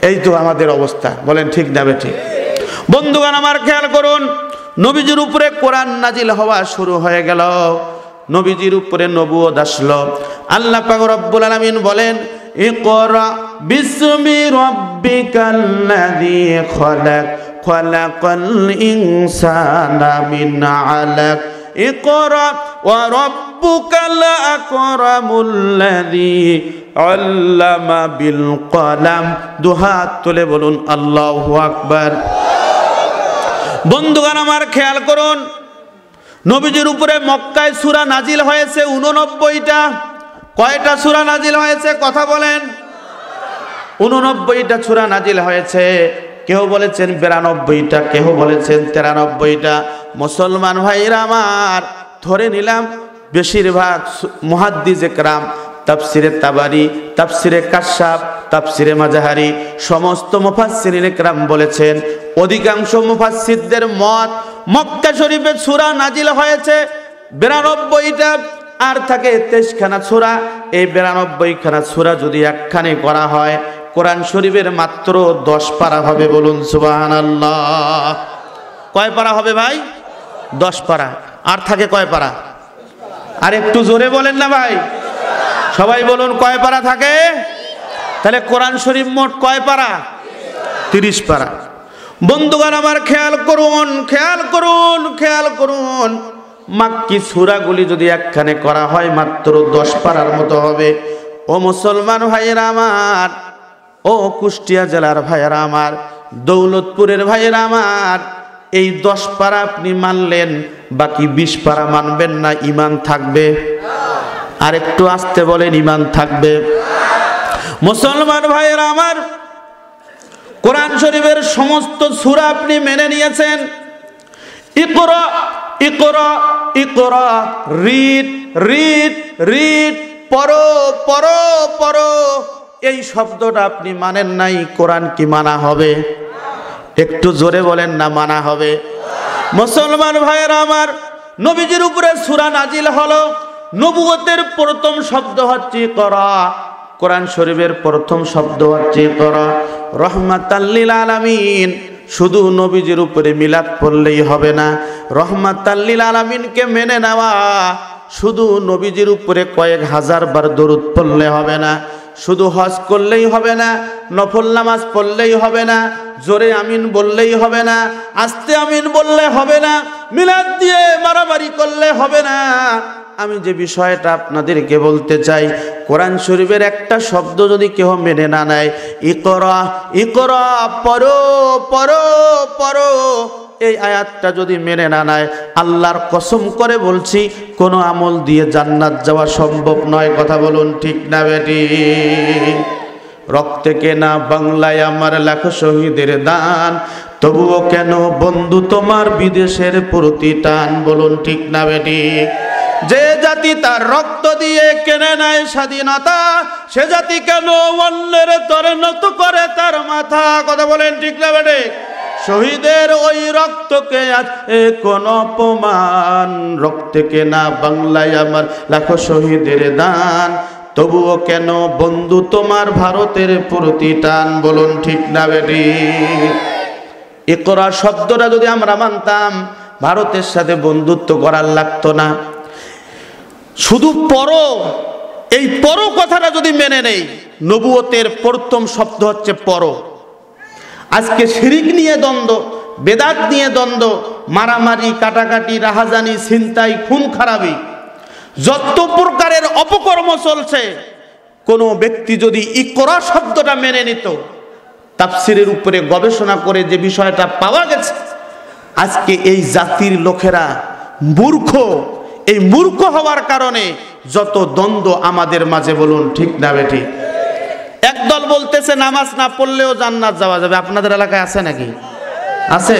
এই তো আমাদের অবস্থা, বলেন ঠিক না বেটে? বন্ধুগণ আমার খেয়াল করুন, নবীজির উপরে কোরআন নাজিল হওয়া শুরু হয়ে গেল, নবীজির উপরে নবুয়ত আসলো। আল্লাহ পাক রব্বুল আলামিন বলেন, ইকরা বিসমি রাব্বিকাল্লাযী খলাক খলাকাল ইনসানা মিন আলাক ইকরা ওয়া রাব্বুকাল আকরামুল্লাযী আল্লামা বিল কলাম। দুহাত তুলে বলুন আল্লাহু আকবার। বন্ধুগণ আমার খেয়াল করুন, নবীজির উপরে মক্কায় সূরা নাজিল হয়েছে 89টা। কয়টা সূরা নাজিল হয়েছে কথা বলেন? 89টা সূরা নাজিল হয়েছে। কেউ বলেছেন 92টা, কেউ বলেছেন 93টা। মুসলমান ভাইরা আমার, ধরে নিলাম বেশিরভাগ মুহাদ্দিস একরাম, তাফসিরে তাবারি, তাফসিরে কাশাফ, তাফসিরে মাজাহারি, সমস্ত মুফাসসিরিন একরাম বলেছেন, অধিকাংশ মুফাসসিরদের মত মক্কা শরীফে সূরা নাজিল হয়েছে 92টা, আর থাকে 23খানা সূরা। এই 92খানা সূরা যদি একখানে করা হয়, কোরআন শরীফের মাত্র 10 পারা হবে। বলুন সুবহানাল্লাহ। কয় পারা হবে ভাই? 10 পারা। আর থাকে কয় পারা? আর একটু জোরে বলেন না ভাই, সবাই বলুন কয় পারা থাকে? তাহলে কোরআন শরীফ মোট কয় পারা? 30 পারা। বন্ধুগণ আমার খেয়াল করুন, খেয়াল করুন, খেয়াল করুন, মাক্কি সূরাগুলি যদি একখানে করা হয় মাত্র 10 পারার মতো হবে। ও মুসলমান ভাইয়েরা আমার, ও কুষ্টিয়া জেলার ভাইয়েরা আমার, দৌলতপুরের ভাইয়েরা আমার, এই 10 পারা আপনি মানলেন, বাকি 20 পারা মানবেন না, ঈমান থাকবে? আর একটু আস্তে বলেন, ঈমান থাকবে? মুসলমান ভাইয়েরা আমার, কোরআন শরীফের সমস্ত সূরা আপনি মেনে নিয়েছেন। ইকরা ইকরা ইকরা, রিড রিড রিড, পড়ো পড়ো পড়ো, এই শব্দটা আপনি মানেন নাই। কোরআন কি মানা হবে? একটু জোরে বলেন না, মানা হবে? মুসলমান ভাইয়েরা আমার, নবীজির উপরে সূরা নাজিল হলো, নবুয়তের প্রথম শব্দ হচ্ছে ইকরা। কোরআন শরীফের প্রথম শব্দ হচ্ছে ইকরা, রহমাতাল লিল আলামিন। শুধু নবীজির উপরে মিলাদ পড়লেই হবে না, রহমাতাল লিল আলামিনকে মেনে নেওয়া। শুধু নবীজির উপরে কয়েক হাজার বার দরুদ পড়লে হবে না, শুধু হজ করলেই হবে না, নফল নামাজ পড়লেই হবে না, জোরে আমিন বললেই হবে না, আস্তে আমিন বললে হবে না, মিলাদ দিয়ে মারামারি করলে হবে না। আমি যে বিষয়টা আপনাদেরকে বলতে চাই, কোরআন শরীফের একটা শব্দ যদি কেউ মেনে না নেয়, ইকরা ইকরা, পড়ো পড়ো পড়ো, এই আয়াতটা যদি মেনে না নেয়, আল্লাহর কসম করে বলছি, কোনো আমল দিয়ে জান্নাত যাওয়া সম্ভব নয়। কথা বলুন ঠিক না বেটি? রক্তে কেনা বাংলায় আমার লাখো শহীদের দান, তবুও কেন বন্ধু তোমার বিদেশের প্রতি টান? বলুন ঠিক না বেটি? যে জাতি তার রক্ত দিয়ে কেনে নেয় স্বাধীনতা, সে জাতি কেন অন্যের তরে নত করে তার মাথা? কথা বলেন ঠিক না বেটি? শহীদের ওই রক্তকে আজ কোন অপমান, রক্তে কেনা বাংলায় আমার লাখো শহীদের দান, তবুও কেন বন্ধু তোমার ভারতের প্রতি টান? বলুন ঠিক না বেটি? ইকরা শব্দটা যদি আমরা মানতাম, ভারতের সাথে বন্ধুত্ব করার লাগতো না। শুধু পড়ো, এই পড়ো কথাটা যদি মেনে নেই, নবুয়তের প্রথম শব্দ হচ্ছে পড়ো। আজকে শিরিক নিয়ে দ্বন্দ্ব, বেদাত নিয়ে দ্বন্দ্ব, মারামারি, কাটাকাটি, রাহাজানি, ছিনতাই, খুন খারাপি, যত প্রকারের অপকর্ম চলছে, কোনো ব্যক্তি যদি ইকরা শব্দটা মেনে নিত, তাফসিরের উপরে গবেষণা করে যে বিষয়টা পাওয়া গেছে, আজকে এই জাতির লোকেরা মূর্খ, এই মূর্খ হওয়ার কারণে যত দ্বন্দ্ব আমাদের মাঝে, বলুন ঠিক না বেঠিক? একদল বলতেছে নামাজ না পড়লেও জান্নাত যাওয়া যাবে। আপনাদের এলাকায় আছে নাকি? আছে?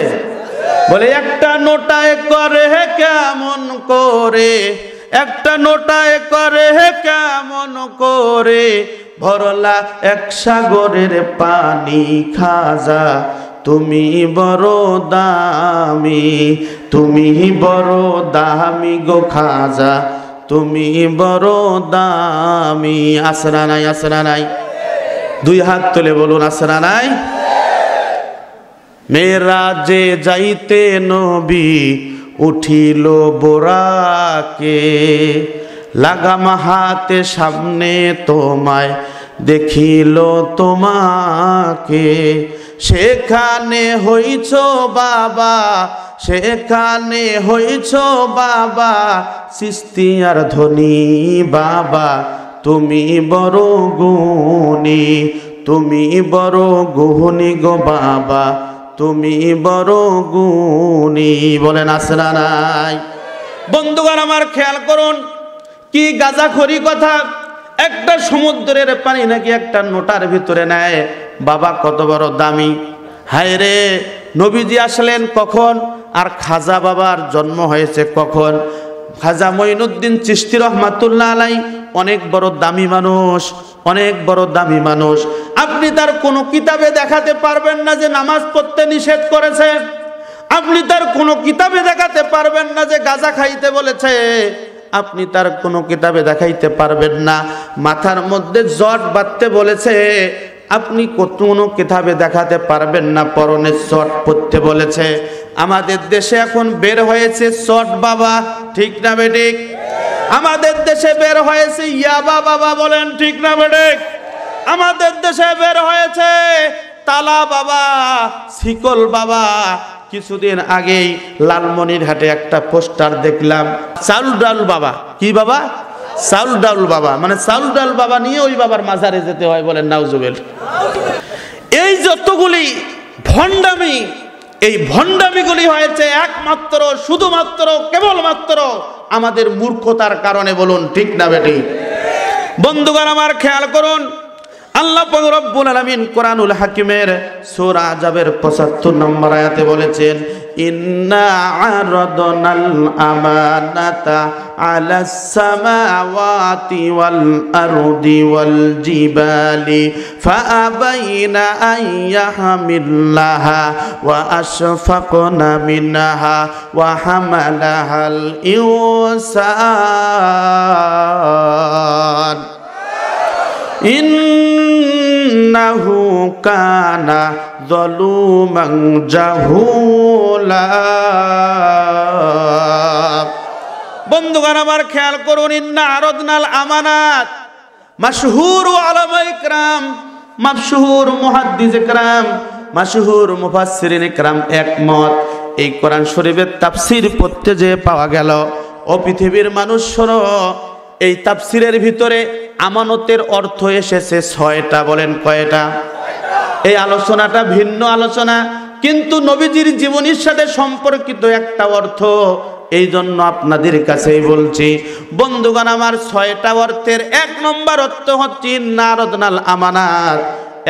বলে একটা নোটায় করে কেমন করে, একটা নোটায় করে কেমন করে, ভরলা এক সাগরের পানি খাজা, তুমি বড় দামি, তুমি বড় দামি গো খাজা, তুমি বড় দামি। আসরা নাই? আসরা নাই? দুই হাত তুলে বলুন আসরা নাই? মেরাজে যাইতে নবী উঠিল বোরাকে, লাগাম হাতে সামনে তোমায় দেখিল তোমাকে, সেখানে হইছ বাবা, সেখানে হইছ বাবা, সিস্তিয়ার ধনী বাবা, তুমি বড় গুণী, তুমি বড় গুণী গো বাবা, তুমি বড় গুণী। বলেন আসরা নাই? বন্ধুগণ আমার খেয়াল করুন, কি গাঁজাখড়ি কথা। একটা সমুদ্রের পানি নাকি একটা নোটার ভিতরে নেয়, বাবা কত বড় দামি। হায় রে, নবীজি আসলেন কখন, আর খাজা বাবার জন্ম হয়েছে কখন? খাজা মঈনুদ্দিন চিশতি রহমাতুল্লাহ আলাই অনেক বড় দামি মানুষ, অনেক বড় দামি মানুষ। আপনি তার কোনো কিতাবে দেখাতে পারবেন না যে নামাজ পড়তে নিষেধ করেছে, আপনি তার কোনো কিতাবে দেখাতে পারবেন না যে গাঁজা খাইতে বলেছে, আপনি তার কোনো কিতাবে দেখাইতে পারবেন না মাথার মধ্যে জট বাঁধতে বলেছে, আপনি কোনো কিতাবে দেখাতে পারবেন না পরনে শট পরতে বলেছে। আমাদের দেশে এখন বের হয়েছে শট বাবা, ঠিক না বেঠিক? আমাদের দেশে বের হয়েছে ইয়াবা বাবা, বলেন ঠিক না বেঠিক? আমাদের দেশে বের হয়েছে তালা বাবা, শিকল বাবা। কিছুদিন আগেই লালমনিরহাটে একটা পোস্টার দেখলাম, চাউল ডাল বাবা। কি বাবা? চাউল ডাল বাবা, মানে চাউল ডাল বাবা নিয়ে ওই বাবার মাজারে যেতে হয়, বলেন নাউজুবিল। এই যতগুলি ভণ্ডামি, এই ভণ্ডামিগুলি হয়েছে একমাত্র, শুধুমাত্র, কেবলমাত্র আমাদের মূর্খতার কারণে, বলুন ঠিক না বেটি? বন্ধুগণ আমার খেয়াল করুন, আল্লাহ পাক রব্বুল আলামিন কোরআনুল হাকিমের সূরা আযাবের ৭৫ নম্বর আয়াতে বলেছেন, ইন্না আরাদনাল আমানাতা আলাস সামাওয়াতি ওয়াল আরদি ওয়াল জিবালি ফাআবাইনা আন ইয়াহমিলাহা ওয়া আশফাকনা মিনহা ওয়া হামালাহাল ইনসান ইন্নাহু কানা যালুমান জাহুলা। বন্ধুগণ আমার খেয়াল করুন, ইন্না আরাদনাল আমানাত, মাশহুর উলামা ইকরাম, মাশহুর মুহাদ্দিস ইকরাম, মাশহুর মুফাসসিরিন ইকরাম একমত। এই কোরআন শরীফের তাফসীর পড়তে যে পাওয়া গেল, ও পৃথিবীর মানুষ শোনো, এই তাফসীরের ভিতরে আমানতের অর্থ এসেছে ৬টা। বলেন কয়টা? এই আলোচনাটা ভিন্ন আলোচনা, কিন্তু নবীজির জীবনীর সাথে সম্পর্কিত একটা অর্থ, এই জন্য আপনাদের কাছেই বলছি। বন্ধুগণ আমার ৬টা অর্থের ১ নম্বর অর্থ হচ্ছে ইন্না আরাদনাল আমানাত।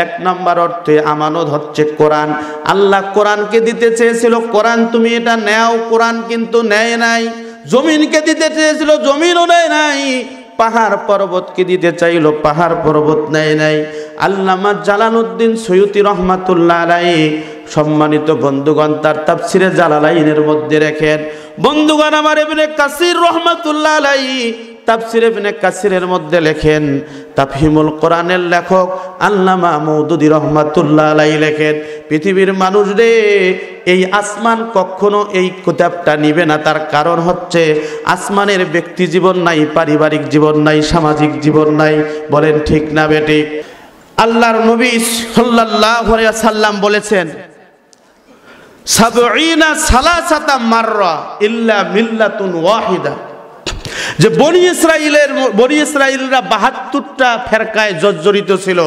১ নম্বর অর্থে আমানত হচ্ছে কোরআন। আল্লাহ কোরআনকে দিতে চেয়েছিল, কোরআন তুমি এটা নেও, কোরআন কিন্তু নেয় নাই। জমিনকে দিতে চেয়েছিল, জমিনও নেয় নাই। পাহাড় পর্বতকে দিতে চাইল, পাহাড় পর্বত নেয় নাই। আল্লামা জালালউদ্দিন সৈয়দী রহমাতুল্লাহ আলাইহি, সম্মানিত বন্ধুগণ, তার তাফসিরে জালালাইনের মধ্যে রেখেন। বন্ধুগণ আমার ইবনে কাসির রহমাতুল্লাহ আলাইহি তাফসির ইবনে কাসিরের মধ্যে লেখেন, তাফহিমুল কোরআনের লেখক আল্লামা মওদুদী রহমাতুল্লাহ আলাইহি লেখেন, পৃথিবীর মানুষ রে, এই আসমান কখনো এই কিতাবটা নিবে না। তার কারণ হচ্ছে আসমানের ব্যক্তি জীবন নাই, পারিবারিক জীবন নাই, সামাজিক জীবন নাই। বলেন ঠিক না বেঠিক? আল্লাহর নবী সাল্লাল্লাহু আলাইহি ওয়াসাল্লাম বলেছেন, সাবঈনা সালাসাতা মাররা ইল্লা মিল্লাতুন ওয়াহিদা, যে বনি ইসরাইলরা ৭২টা ফেরকায় জর্জরিত ছিল,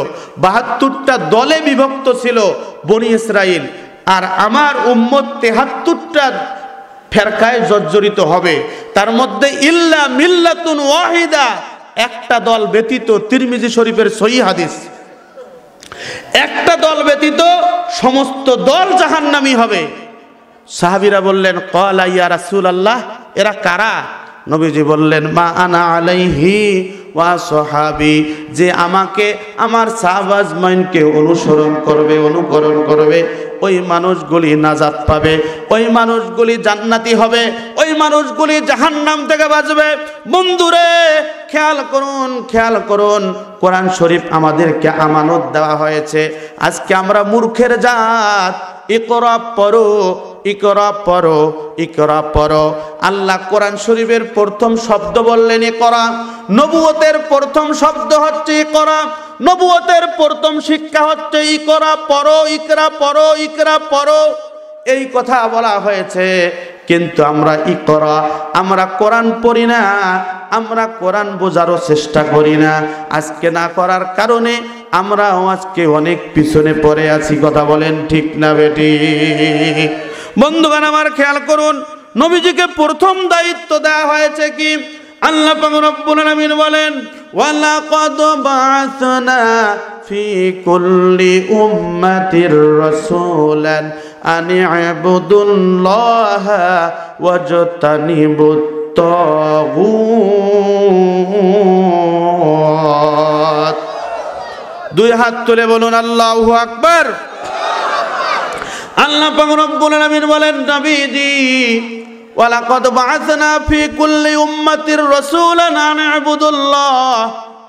৭২টা দলে বিভক্ত ছিল বনি ইসরাইল। আর আমার উম্মত ৭৩টা ফেরকায় জর্জরিত হবে। তার মধ্যে ইল্লা মিল্লাতুন ওয়াহিদা, একটা দল ব্যতীত, তিরমিজি শরীফের সহিহ হাদিস, একটা দল ব্যতীত সমস্ত দল জাহান্নামী হবে। সাহাবীরা বললেন ক্বালা ইয়া রাসূলুল্লাহ, এরা কারা? নবীজি বললেন মা আনা আলাইহি ওয়া সাহাবী, যে আমাকে আমার সাহাবা আজমাইনকে অনুসরণ করবে, অনুকরণ করবে, ওই মানুষগুলি নাজাত পাবে, ওই মানুষগুলি জান্নাতি হবে, ওই মানুষগুলি জাহান্নাম থেকে বাঁচবে। বন্ধুরে খেয়াল করুন, খেয়াল করুন, কোরআন শরীফ আমাদেরকে আমানত দেওয়া হয়েছে। আজকে আমরা মূর্খের জাত। ইকরা পড়ো, ইকরা পড়ো, ইকরা পড়ো। আল্লাহ কোরআন শরীফের প্রথম শব্দ বললেন ইকরা। নবুয়তের প্রথম শব্দ হচ্ছে ইকরা। নবুয়তের প্রথম শিক্ষা হচ্ছে ইকরা পড়ো, ইকরা পড়ো, ইকরা পড়ো, এই কথা বলা হয়েছে। কিন্তু আমরা ইকরা, আমরা কোরআন পড়ি না, আমরা কোরআন বোঝারও চেষ্টা করি না। আজকে না করার কারণে আমরা আজকে অনেক পিছনে পড়ে আছি। কথা বলেন ঠিক না বেটি? বন্ধুগণ আমার খেয়াল করুন, নবীজিকে প্রথম দায়িত্ব দেওয়া হয়েছে কি? আল্লাহ পাক রব্বুল আলামিন বলেন ওয়ালাকাদ বা'আসনা ফি কুল্লি উম্মাতির রাসূলান আন ইবুদুল্লাহা ওয়াজতানিবুত তাগুত। দুই হাত তুলে বলুন আল্লাহু আকবার। আল্লাহ পাক রব্বুল আলামিন বলেন নবীজি ওয়ালাকাদ বা'আসনা ফি কুল্লি উম্মাতির রাসূলান আন ইবুদুল্লাহ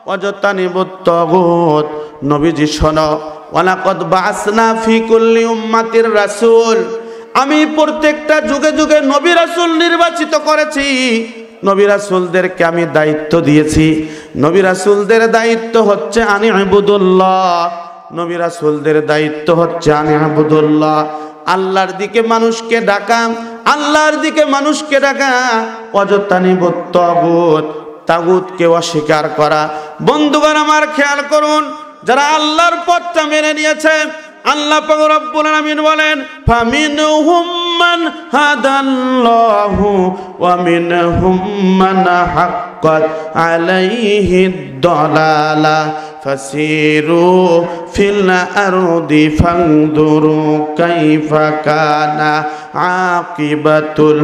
ওয়াজতানিবুত তাগুত। নবীজি শোনো, ওয়ালাকাদ বা'আসনা ফি কুল্লি উম্মাতির রাসূল, আমি প্রত্যেকটা যুগে যুগে নবী রাসূল নির্বাচিত করেছি। নবী রাসূলদেরকে আমি দায়িত্ব দিয়েছি। নবী রাসূলদের দায়িত্ব হচ্ছে আনি ইবুদুল্লাহ। নবী রাসূলদের দায়িত্ব হচ্ছে আনি ইবুদুল্লাহ, আল্লাহর দিকে মানুষকে ডাকা, আল্লাহর দিকে মানুষকে ডাকা। ওয়াজতানিবুত তাগুত, তাগুতকে অস্বীকার করা। বন্ধুগণ আমার খেয়াল করুন, যারা আল্লাহর পথটা মেনে নিয়েছে, আল্লাহ পাক রব্বুল আলামিন বলেন ফামিনহুম মান হাদাল্লাহু ওয়া মিনহুম মান হাক্কাত আলাইহিদ দালালা ফাসিরু ফিল আরদি ফানদুরু কাইফা কানা আকিবাতুল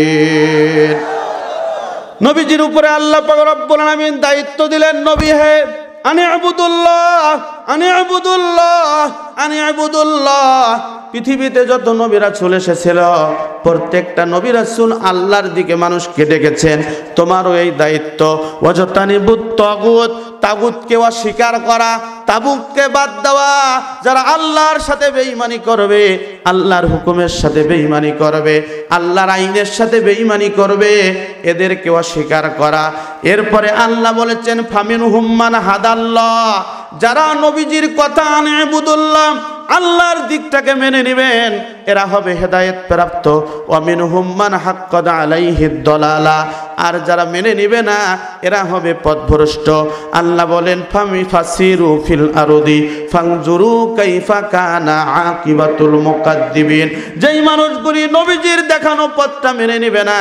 মুকাদ্দিবিন। নবীজির উপরে আল্লাহ পাক রব্বুল আলামিন দায়িত্ব দিলেন, নবী হে আনি ইবুদুল্লাহ, আনি ইবুদুল্লাহ, আনি ইবুদুল্লাহ। পৃথিবীতে যত নবী রাসূল এসেছিল, প্রত্যেকটা নবী রাসূল আল্লাহর দিকে মানুষকে ডেকেছেন। তোমারও এই দায়িত্ব। ওয়াজতানিবুত তাগুত, তাগুতকে অস্বীকার করা, তাগুতকে বাদ দেওয়া। যারা আল্লাহর সাথে বেঈমানি করবে, আল্লাহর হুকুমের সাথে বেঈমানি করবে, আল্লাহর আইনের সাথে বেঈমানি করবে, এদেরকে অস্বীকার করা। এরপরে আল্লাহ বলেছেন ফামিনহুম মান হাদাল্লাহ, যারা নবীজির কথা আনে ইবুদুল্লাহ, আল্লাহর দিকটাকে মেনে নেবেন, এরা হবে হেদায়েত প্রাপ্ত। ওয়া মিনহুম মান হাক্কাত আলাইহিদ দালালা, আর যারা মেনে নেবে না, এরা হবে পথভ্রষ্ট। আল্লাহ বলেন ফাসিরু ফিল আরদি ফানজুরু কাইফা কানা আকিবাতুল মুকাদ্দিবিন। যেই মানুষগুলি নবীজির দেখানো পথটা মেনে নেবে না,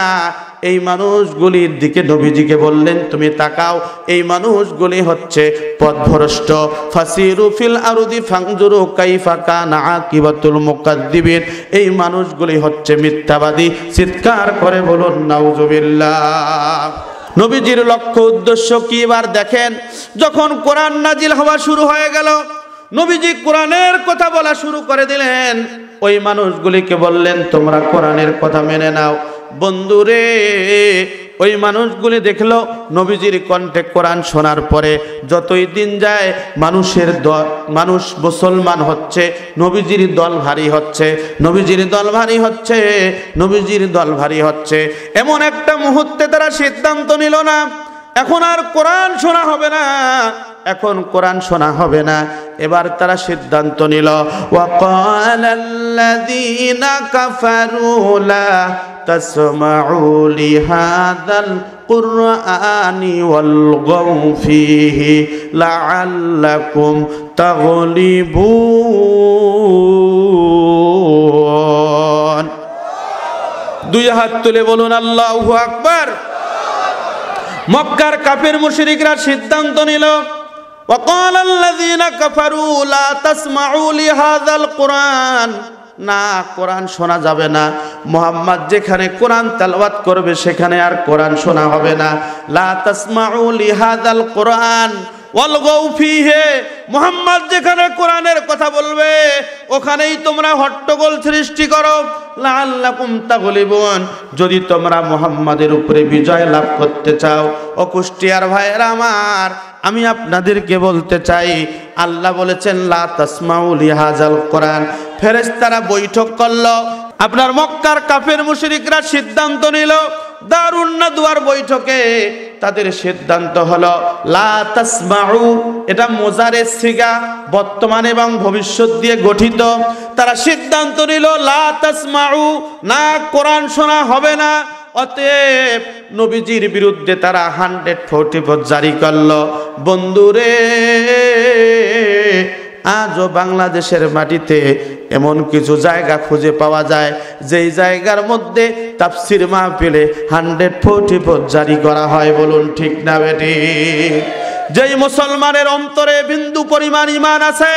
এই মানুষগুলির দিকে নবীজিকে বললেন তুমি তাকাও, এই মানুষগুলি হচ্ছে পথভ্রষ্ট। ফাসিরু ফিল আরদি ফানজুরু কাইফা কানা আকিবাতুল মুকাদ্দিবিন, এই মানুষগুলি হচ্ছে মিথ্যাবাদী। চিৎকার করে বলুন নাউজুবিল্লাহ। নবীজির লক্ষ্য উদ্দেশ্য কি এবার দেখেন। যখন কোরআন নাজিল হওয়া শুরু হয়ে গেল, নবীজি কোরআনের কথা বলা শুরু করে দিলেন। ওই মানুষগুলিকে বললেন তোমরা কোরআনের কথা মেনে নাও। বন্ধুরে, ওই মানুষগুলি দেখলো নবীজির কণ্ঠে কোরআন শোনার পরে যতই দিন যায় মানুষ মুসলমান হচ্ছে, নবীজির দল ভারী হচ্ছে, নবীজির দল ভারী হচ্ছে, নবীজির দল ভারী হচ্ছে। এমন একটা মুহূর্তে তারা সিদ্ধান্ত নিল না, এখন আর কোরআন শোনা হবে না, এখন কোরআন শোনা হবে না। এবার তারা সিদ্ধান্ত নিল ওয়াকালাল্লাযীনা কাফারু লা তাসমাউ লিহাযাল কুরআনি ওয়ালগাউ ফীহি লাআল্লাকুম তাগলিবুন। দুই হাত তুলে বলুন আল্লাহু আকবার। মক্কার কাফির মুশরিকরা সিদ্ধান্ত নিল, وقال الذين كفروا لا تسمعوا لهذا القرآن, না কোরআন শোনা যাবে না, মুহাম্মদ যেখানে কোরআন তেলাওয়াত করবে সেখানে আর কোরআন শোনা হবে না। লা তাসমাউ লিহাযাল কুরআন ওয়ালগাউ ফীহি, মুহাম্মদ যেখানে কোরআনের কথা বলবে ওখানেই তোমরা হট্টগোল সৃষ্টি করো। লাআল্লাকুম তাগলিবুন, যদি তোমরা মুহাম্মাদের উপরে বিজয় লাভ করতে চাও। ও কুষ্টিয়ার ভাইয়েরা আমার, আমি আপনাদেরকে বলতে চাই, আল্লাহ বলেছেন লা তাসমাউ লিহাযাল কুরআন। ফেরেশতারা বৈঠক করলো, আপনার মক্কার কাফের মুশরিকরা সিদ্ধান্ত নিল, দারুন নাদওয়ার বৈঠকে তাদের সিদ্ধান্ত হলো লা তাসমাউ, এটা মুজারে সিগা, বর্তমান এবং ভবিষ্যৎ দিয়ে গঠিত। তারা সিদ্ধান্ত নিল লা তাসমাউ, না কোরআন শোনা হবে না। অতএব নবীজির বিরুদ্ধে তারা 144 জারি করলো। বন্ধুরে, আজও বাংলাদেশের মাটিতে এমন কিছু জায়গা খুঁজে পাওয়া যায় যেই জায়গার মধ্যে তাফসীর মাহফিলে 144 জারি করা হয়। বলুন ঠিক না বেটি? যেই মুসলমানের অন্তরে বিন্দু পরিমাণ ঈমান আছে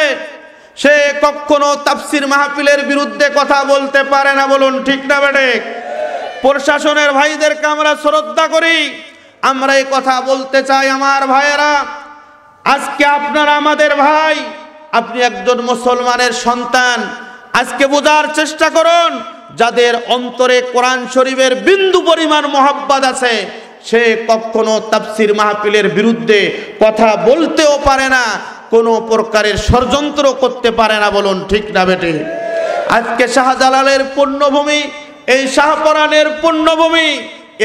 সে কখনো তাফসীর মাহফিলের বিরুদ্ধে কথা বলতে পারে না। বলুন ঠিক না বেটি? প্রশাসনের ভাইদেরকে আমরা শ্রদ্ধা করি, আমরা এই কথা বলতে চাই। আমার ভাইয়েরা, আজকে আপনারা আমাদের ভাই, আপনি একজন মুসলমানের সন্তান। আজকে বোঝার চেষ্টা করুন, যাদের অন্তরে কোরআন শরীফের বিন্দু পরিমাণ মহব্বত আছে সে কখনো তাফসীর মাহফিলের বিরুদ্ধে কথা বলতেও পারে না, কোনো প্রকারের ষড়যন্ত্র করতে পারে না। বলুন ঠিক না বেটি? আজকে শাহজালালের পুণ্যভূমি, এই শাহপরানের পুণ্যভূমি,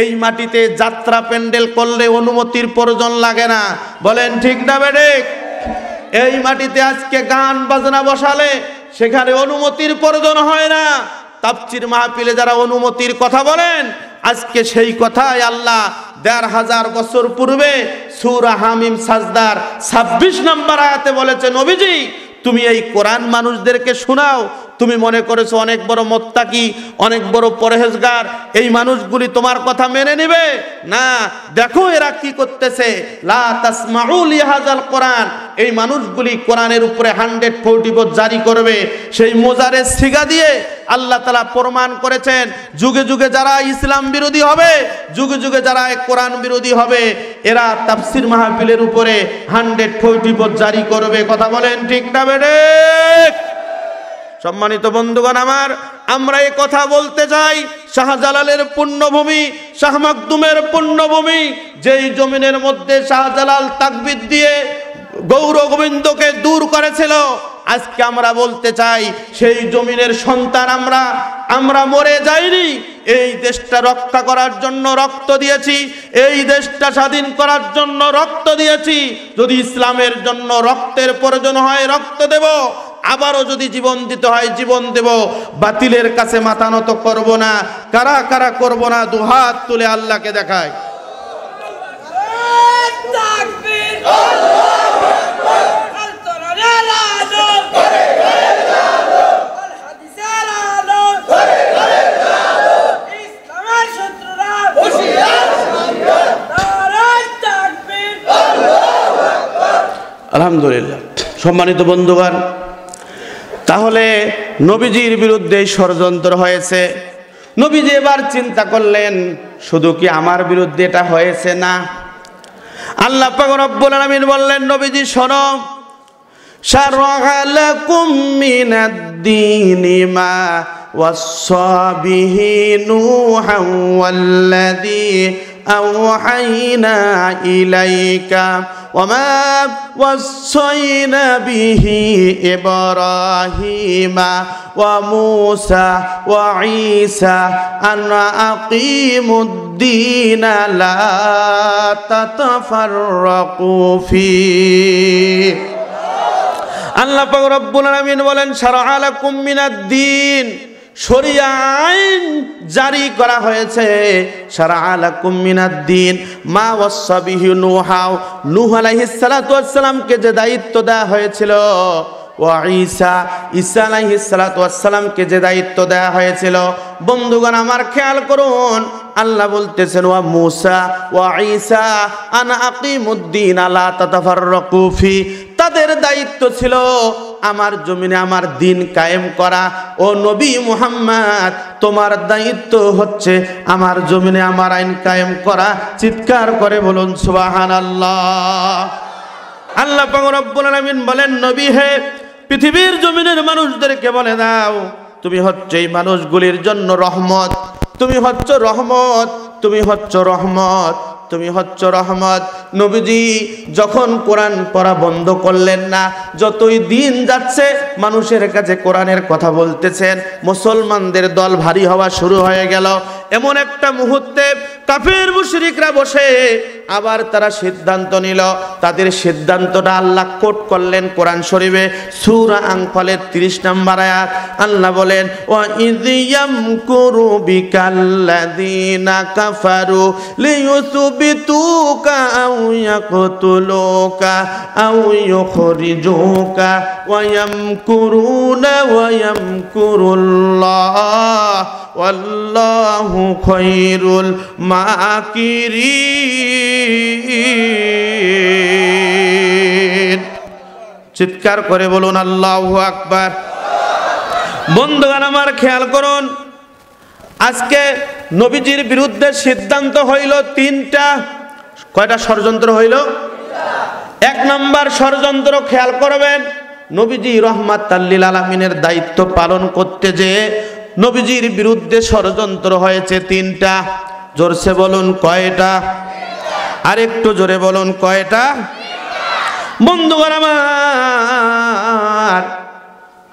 এই মাটিতে যাত্রা প্যান্ডেল করলে অনুমতির প্রয়োজন লাগে না। বলেন ঠিক না বেটি? এই মাটিতে আজকে গান বাজনা বসালে সেখানে অনুমতির প্রয়োজন হয় না। তাফসীর মাহফিলে যারা অনুমতির কথা বলেন, আজকে সেই কথাই আল্লাহ ১৫০০ বছর পূর্বে সূরা হামিম সাজদার ২৬ নম্বর আয়াতে বলেছে, নবীজি তুমি এই কোরআন মানুষদেরকে শোনাও। তুমি মনে করেছো অনেক বড় মুত্তাকি, অনেক বড় পরহেজগার, এই মানুষগুলি তোমার কথা মেনে নেবে না। দেখো এরা কি করতেছে, লা তাসমাউ লিহাযাল কুরআন, এই মানুষগুলি কোরআনের উপরে 144 জারি করবে। সেই মোজারের সিগা দিয়ে আল্লাহ তাআলা প্রমাণ করেছেন, যুগে যুগে যারা ইসলাম বিরোধী হবে, যুগে যুগে যারা কোরআন বিরোধী হবে, এরা তাফসীর মাহফিলের উপরে 144 জারি করবে। কথা বলেন ঠিক না বেঠে? সম্মানিত বন্ধুগণ আমার, আমরা এই কথা বলতে চাই, শাহজালালের পুণ্যভূমি, শাহ মাকদুমের পুণ্যভূমি, যেই জমিনের মধ্যে শাহজালাল তাকবীর দিয়ে গৌর গোবিন্দকে দূর করেছিল, আজকে আমরা বলতে চাই সেই জমিনের সন্তান আমরা মরে যাইনি। এই দেশটা রক্ষা করার জন্য রক্ত দিয়েছি, এই দেশটা স্বাধীন করার জন্য রক্ত দিয়েছি। যদি ইসলামের জন্য রক্তের প্রয়োজন হয় রক্ত দেব, আবারও যদি জীবন দিতে হয় জীবন দেব। বাতিলের কাছে মাথা নত করব না। কারা কারা করব না, দুহাত তুলে আল্লাহকে দেখায়। আলহামদুলিল্লাহ। সম্মানিত বন্ধুগণ, তাহলে নবীজির বিরুদ্ধে ষড়যন্ত্র হয়েছে। নবীজি এবার চিন্তা করলেন, শুধু কি আমার বিরুদ্ধে এটা হয়েছে না, আল্লাহ পাক রব্বুল আলামিন বললেন, নবীজি শোনো, শারআ লাকুম মিনাদ-দীনি মা ওয়াসসা বিহি নূহান ওয়াল্লাযী আওহাইনা ইলাইকা وما وصينا به إبراهيم وموسى وعيسى أن أقيموا الدين لا تتفرقوا فيه। আল্লাহ পাক রব্বুল আলামিন বলেন, শারআ লাকুম মিনাদ-দীন, শরিয়া আইন জারি করা হয়েছে। শারা'a লাকুম মিনাদ-দ্বীন মা ওয়াসসা বিহি নূহ আলাইহিস সালাতু ওয়াস সালামকে যে দায়িত্ব দেওয়া হয়েছিল, ওয়া ঈসা আলাইহিস সালাতু ওয়াস সালামকে যে দায়িত্ব দেওয়া হয়েছিল। বন্ধুগণ আমার খেয়াল করুন, আল্লাহ বলতেছেন ওয়া মূসা ওয়া ঈসা আন আকিমুদ্দিন লা তাতাফাররাকু ফি। তাদের দায়িত্ব ছিল আমার জমিনে আমার দিন কায়েম করা। ও নবী মুহাম্মদ, তোমার দায়িত্ব হচ্ছে আমার জমিনে আমার আইন কায়েম করা। চিৎকার করে বলুন সুবহানাল্লাহ। আল্লাহ পাক রব্বুল আলামিন বলেন, নবী হে, পৃথিবীর জমিনের মানুষদেরকে বলে দাও, তুমি হচ্ছে এই মানুষগুলির জন্য রহমত, তুমি হচ্ছে রহমত, তুমি হচ্ছে রহমত, তুমি হচ্ছে রহমত। নবীজি যখন কোরআন পড়া বন্ধ করলেন না, যতই দিন যাচ্ছে মানুষের কাছে কোরআনের কথা বলতেছেন, মুসলমানদের দল ভারী হওয়া শুরু হয়ে গেল। এমন একটা মুহূর্তে কাফের মুশরিকরা বসে আবার তারা সিদ্ধান্ত নিল। তাদের সিদ্ধান্তটা আল্লাহ কোট করলেন কোরআন শরীফে, সূরা আনফালের 30 নম্বর আয়াত। আল্লাহ বলেন, ওয়া ইয ইয়ামকুরু বিকাল্লাযীনা কাফারু লিয়ুসবিতুকা আও ইয়াকতুলুকা আও ইউখরিজুকা ওয়া ইয়ামকুরুনা ওয়া ইয়ামকুরুল্লাহ ওয়াল্লাহু খায়রুল মাকিরিন। চিৎকার করে বলুন আল্লাহু আকবার। বন্ধুগণ আমার খেয়াল করুন, আজকে নবীজির বিরুদ্ধে সিদ্ধান্ত হইল 3টা। কয়টা ষড়যন্ত্র হইল? 1 নম্বর ষড়যন্ত্র খেয়াল করবেন, নবীজি রাহমাতাল লিল আলামিনের দায়িত্ব পালন করতে যে নবীজির বিরুদ্ধে ষড়যন্ত্র হয়েছে 3টা। জোরসে বলুন কয়টা? আরেকটু জোরে বলুন কয়টা? বন্ধুগণ আমার,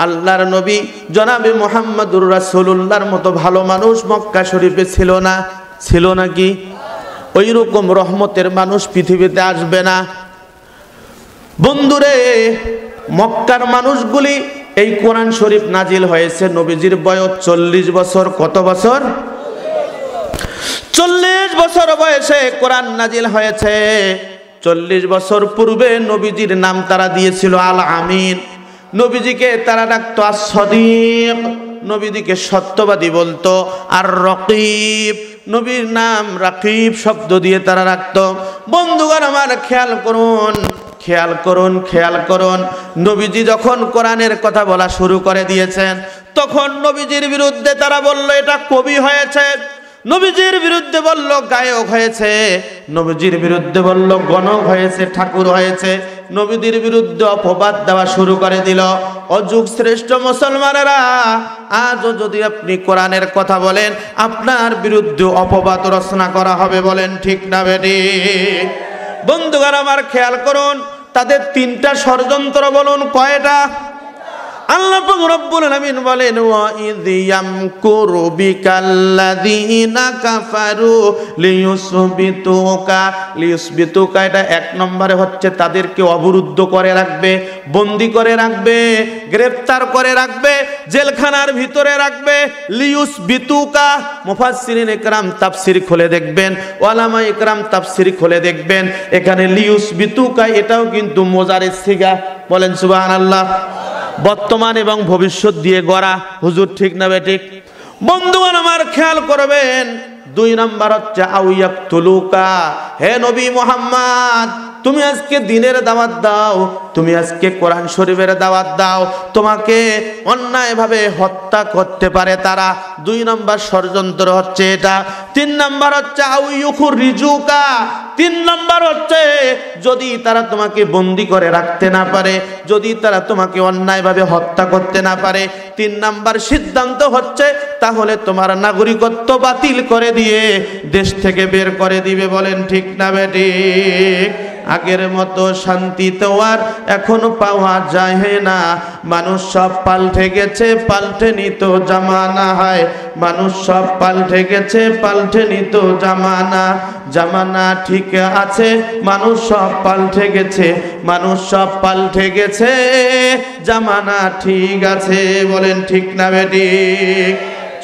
আল্লাহর নবী জনাবে মুহাম্মদুর রাসূলুল্লাহর মতো ভালো মানুষ মক্কা শরীফে ছিল না। ছিল নাকি? ওই রকম রহমতের মানুষ পৃথিবীতে আসবে না। বন্ধুরে, মক্কার মানুষগুলি, এই কোরআন শরীফ নাজিল হয়েছে নবীজির বয়স 40 বছর। কত বছর? 40 বছর বয়সে কোরআন নাজিল হয়েছে। 40 বছর পূর্বে নবীজির নাম তারা দিয়েছিল আল আমিন। নবীজিকে তারা ডাকতো as-সাদিক, নবীজিকে সত্যবাদী বলতো। আর রকিব, নবীর নাম রাকিব শব্দ দিয়ে তারা রাখতো। বন্ধুগণ আমার খেয়াল করুন, খেয়াল করুন, খেয়াল করুন, নবীজি যখন কোরআনের কথা বলা শুরু করে দিয়েছেন, তখন নবীজির বিরুদ্ধে তারা বলল এটা কবি হয়েছে, নবীজির বিরুদ্ধে বলল গায়ক হয়েছে, নবীজির বিরুদ্ধে বলল গণক হয়েছে, ঠাকুর হয়েছে। নবীজির বিরুদ্ধে অপবাদ দেওয়া শুরু করে দিল। অযুগ শ্রেষ্ঠ মুসলমানেরা, আজও যদি আপনি কোরআনের কথা বলেন, আপনার বিরুদ্ধে অপবাদ রচনা করা হবে। বলেন ঠিক না বেঠিক? বন্ধুগণ আমার খেয়াল করুন, তাদের 3টা ষড়যন্ত্র। বলুন কয়টা? আল্লাহ পাক রব্বুল আলামিন বলেন, ওয়া ইয ইয়ামকুরু বিকাল্লাযীনা কাফারু লিয়ুসবিতুকা। লিয়ুসবিতুকা এটা 1 নম্বরে হচ্ছে তাদেরকে অবরুদ্ধ করে রাখবে, বন্দী করে রাখবে, গ্রেফতার করে রাখবে, জেলখানার ভিতরে রাখবে। লিয়ুসবিতুকা, মুফাসসিরিন ইকরাম তাফসীর খুলে দেখবেন, ওলামা ইকরাম তাফসীর খুলে দেখবেন, এখানে লিয়ুসবিতুকা এটাও কিন্তু মুজারিদ সিগা। বলেন সুবহানাল্লাহ। বর্তমান এবং ভবিষ্যৎ দিয়ে গড়া। হুজুর ঠিক না বেঠিক? বন্ধুগণ আমার খেয়াল করবেন, 2 নম্বর হচ্ছে আও ইয়াকতুলুকা। হে নবী মুহাম্মদ, তুমি আজকে দিনের দাওয়াত দাও, তুমি আজকে কোরআন শরীফের দাওয়াত দাও, তোমাকে অন্যায়ভাবে হত্যা করতে পারে তারা। 2 নম্বর ষড়যন্ত্র হচ্ছে এটা। 3 নম্বর হচ্ছে আও ইউখরিজুকা। 3 নম্বর হচ্ছে যদি তারা তোমাকে বন্দী করে রাখতে না পারে, যদি তারা তোমাকে অন্যায়ভাবে হত্যা করতে না পারে, 3 নম্বর সিদ্ধান্ত হচ্ছে তাহলে তোমার নাগরিকত্ব বাতিল করে দিয়ে দেশ থেকে বের করে দিবে। বলেন ঠিক না বেঠিক? আগের মতো শান্তি তো আর এখন পাওয়া যায় না, মানুষ সব পাল্টে গেছে, পাল্টে নিত জামানা। হয় মানুষ সব পাল্টে গেছে, পাল্টে নিত জামানা। জামানা ঠিক আছে, মানুষ সব পাল্টে গেছে, মানুষ সব পাল্টে গেছে, জামানা ঠিক আছে। বলেন ঠিক না বেঠিক?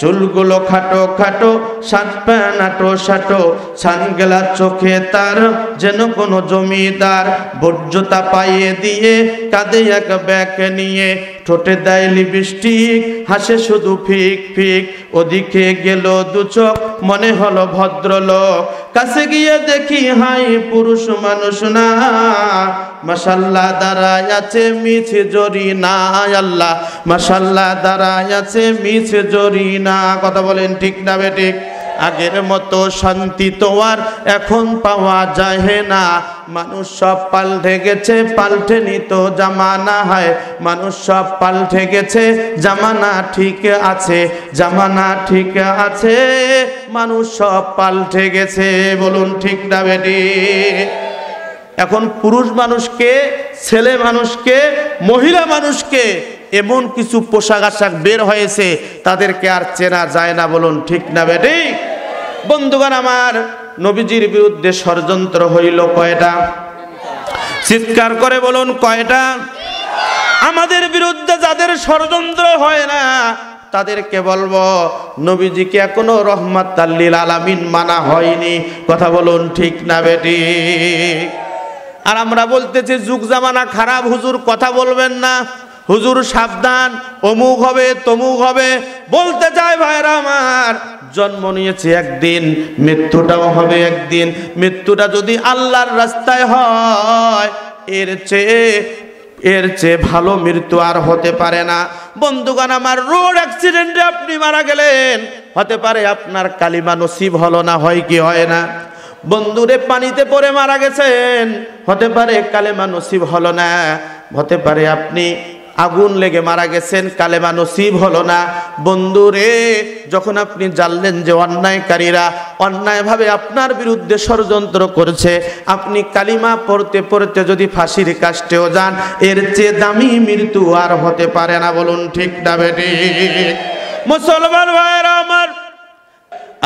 চুলগুলো খাটো খাটো, সাত পা নাটো সাটো, সানগ্লাস চোখে তার যেন কোনো জমিদার, বর্জ্যতা পাইয়ে দিয়ে কাঁধে এক ব্যাগ নিয়ে, ঠোঁটে দেয় লিপস্টিক, হাসে শুধু ফিক ফিক। ওদিকে গেল দু চোখ, মনে হলো ভদ্রলোক, কাছে গিয়ে দেখি হাই পুরুষ মানুষ না, মাশাআল্লাহ দাঁড়ায় আছে মিছে জরি না, আল্লাহ মাশাআল্লাহ দাঁড়ায় আছে মিছে জরি না। কথা বলেন ঠিক না বেঠিক? আগের মতো শান্তি তো আর এখন পাওয়া যায় না, মানুষ সব পাল্টে গেছে, পাল্টেনি তো জামানা হয়, মানুষ সব পাল্টে গেছে, জামানা ঠিক আছে, জামানা ঠিক আছে, মানুষ সব পাল্টে গেছে। বলুন ঠিক না বেঠিক? এখন পুরুষ মানুষকে, ছেলে মানুষকে, মহিলা মানুষকে এমন কিছু পোশাক আশাক বের হয়েছে, তাদেরকে আর চেনা যায় না। বলুন ঠিক না বেঠিক? বন্ধুগণ আমার, নবীজির বিরুদ্ধে ষড়যন্ত্র হইল কয়টা? চিৎকার করে বলুন কয়টা? আমাদের বিরুদ্ধে যাদের ষড়যন্ত্র হয় না, তাদেরকে বলবো নবীজিকে এখনো রহমাতাল লিল আলামিন মানা হয়নি। কথা বলুন ঠিক না বেঠিক? আর আমরা বলতেছি যুগ জামানা খারাপ, হুজুর কথা বলবেন না, হুজুর সাবধান, অমুক হবে তমুক হবে। বলতে চাই ভাইরা আমার, জন্ম নিয়েছে একদিন, মৃত্যুটাও হবে একদিন। মৃত্যুটা যদি আল্লাহর রাস্তায় হয়, এর চেয়ে ভালো মৃত্যু আর হতে পারে না। বন্ধুগণ আমার, রোড অ্যাক্সিডেন্টে আপনি মারা গেলেন, হতে পারে আপনার কালিমা নসিব হলো না, হয় কি হয় না? বন্ধুরে পানিতে পড়ে মারা গেছেন, হতে পারে কালেমা নসিব হলো না। হতে পারে আপনি আগুন লেগে মারা গেছেন, কালেমা নসিব হলো না। বন্ধুরে, যখন আপনি জানলেন যে অন্যায়কারীরা অন্যায়ভাবে আপনার বিরুদ্ধে ষড়যন্ত্র করেছে, আপনি কালিমা পড়তে পড়তে যদি ফাঁসির কাস্টেও যান, এর চেয়ে দামি মৃত্যু আর হতে পারে না। বলুন ঠিক না বেঠিক? মুসলমান ভাইরা আমার,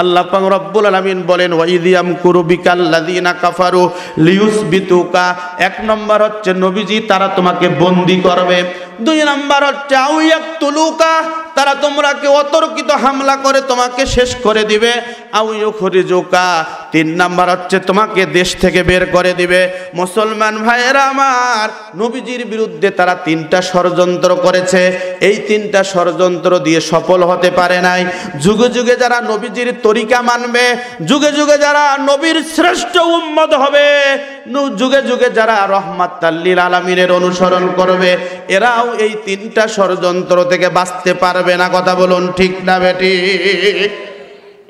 আল্লাহ পাক রব্বুল আলামিন বলেন, ওয়াইদ ইয়ামকুরু বিকাল্লাযিনা কাফারু লিয়ুসবিতুকা। এক নম্বর হচ্ছে নবীজি, তারা তোমাকে বন্দী করবে। দুই নম্বর হচ্ছে আউ ইয়াকতুলুকা, তারা তোমরাকে অতর্কিত হামলা করে তোমাকে শেষ করে দিবে। আউ ইউখরিজুকা, তিন নম্বর হচ্ছে তোমাকে দেশ থেকে বের করে দিবে। মুসলমান ভাইয়েরা আমার, নবীজির বিরুদ্ধে তারা তিনটা ষড়যন্ত্র করেছে, এই তিনটা ষড়যন্ত্র দিয়ে সফল হতে পারে নাই। যুগে যুগে যারা নবীজির তরিকা মানবে, যুগে যুগে যারা নবীর শ্রেষ্ঠ উম্মত হবে, যুগে যুগে যারা রহমাতাল লিল আলামিনের অনুসরণ করবে, এরাও এই তিনটা ষড়যন্ত্র থেকে বাঁচতে পারবে না। কথা বলুন ঠিক না বেঠিক?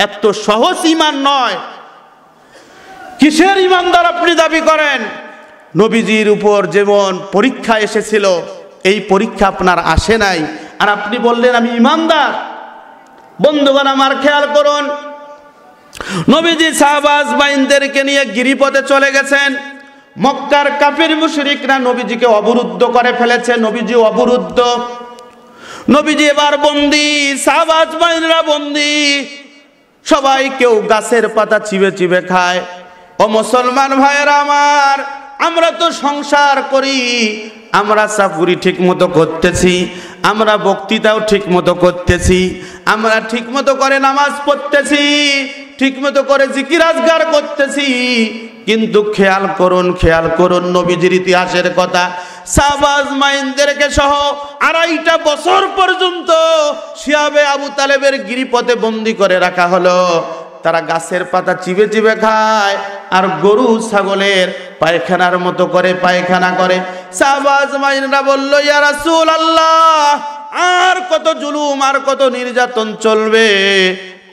এত সহজ ঈমান নয়। কিসের ঈমানদার আপনি দাবি করেন? নবীজির উপর যেমন পরীক্ষা এসেছিল, এই পরীক্ষা আপনার আসে নাই, আর আপনি বললেন আমি ঈমানদার। বন্ধুগণ আমার, খেয়াল করুন, নবীজি সাহাবা আজমাইনদেরকে নিয়ে গিরিপথে চলে গেছেন। মক্কার কাফির মুশরিকরা নবীজিকে অবরুদ্ধ করে ফেলেছে, নবীজি অবরুদ্ধ। নবীজি এবার বন্দী, সাহাবা আজমাইনরা বন্দী, সবাই কেউ গাছের পাতা চিবে চিবে খায়। ও মুসলমান ভাইয়েরা আমার, আমরা তো সংসার করি, আমরা চাকুরি ঠিক মতো করতেছি, আমরা বক্তৃতাও ঠিক মতো করতেছি, আমরা ঠিক মতো করে নামাজ পড়তেছি, ঠিক মতো করে জিকির আজগার করতেছি, কিন্তু খেয়াল করুন নবীজির ইতিহাসের কথা। সাহাবা আজমাইনদেরকে সহ 2.5 বছর পর্যন্ত শিয়াবে আবু তালেবের গিরিপথে বন্দী করে রাখা হলো। তারা গাছের পাতা চিবে চিবে খায়, আর গরু ছাগলের পায়খানার মতো করে পায়খানা করে। সাহাবা আজমাইনরা বলল, ইয়া রাসূলুল্লাহ, আর কত জুলুম, আর কত নির্যাতন চলবে,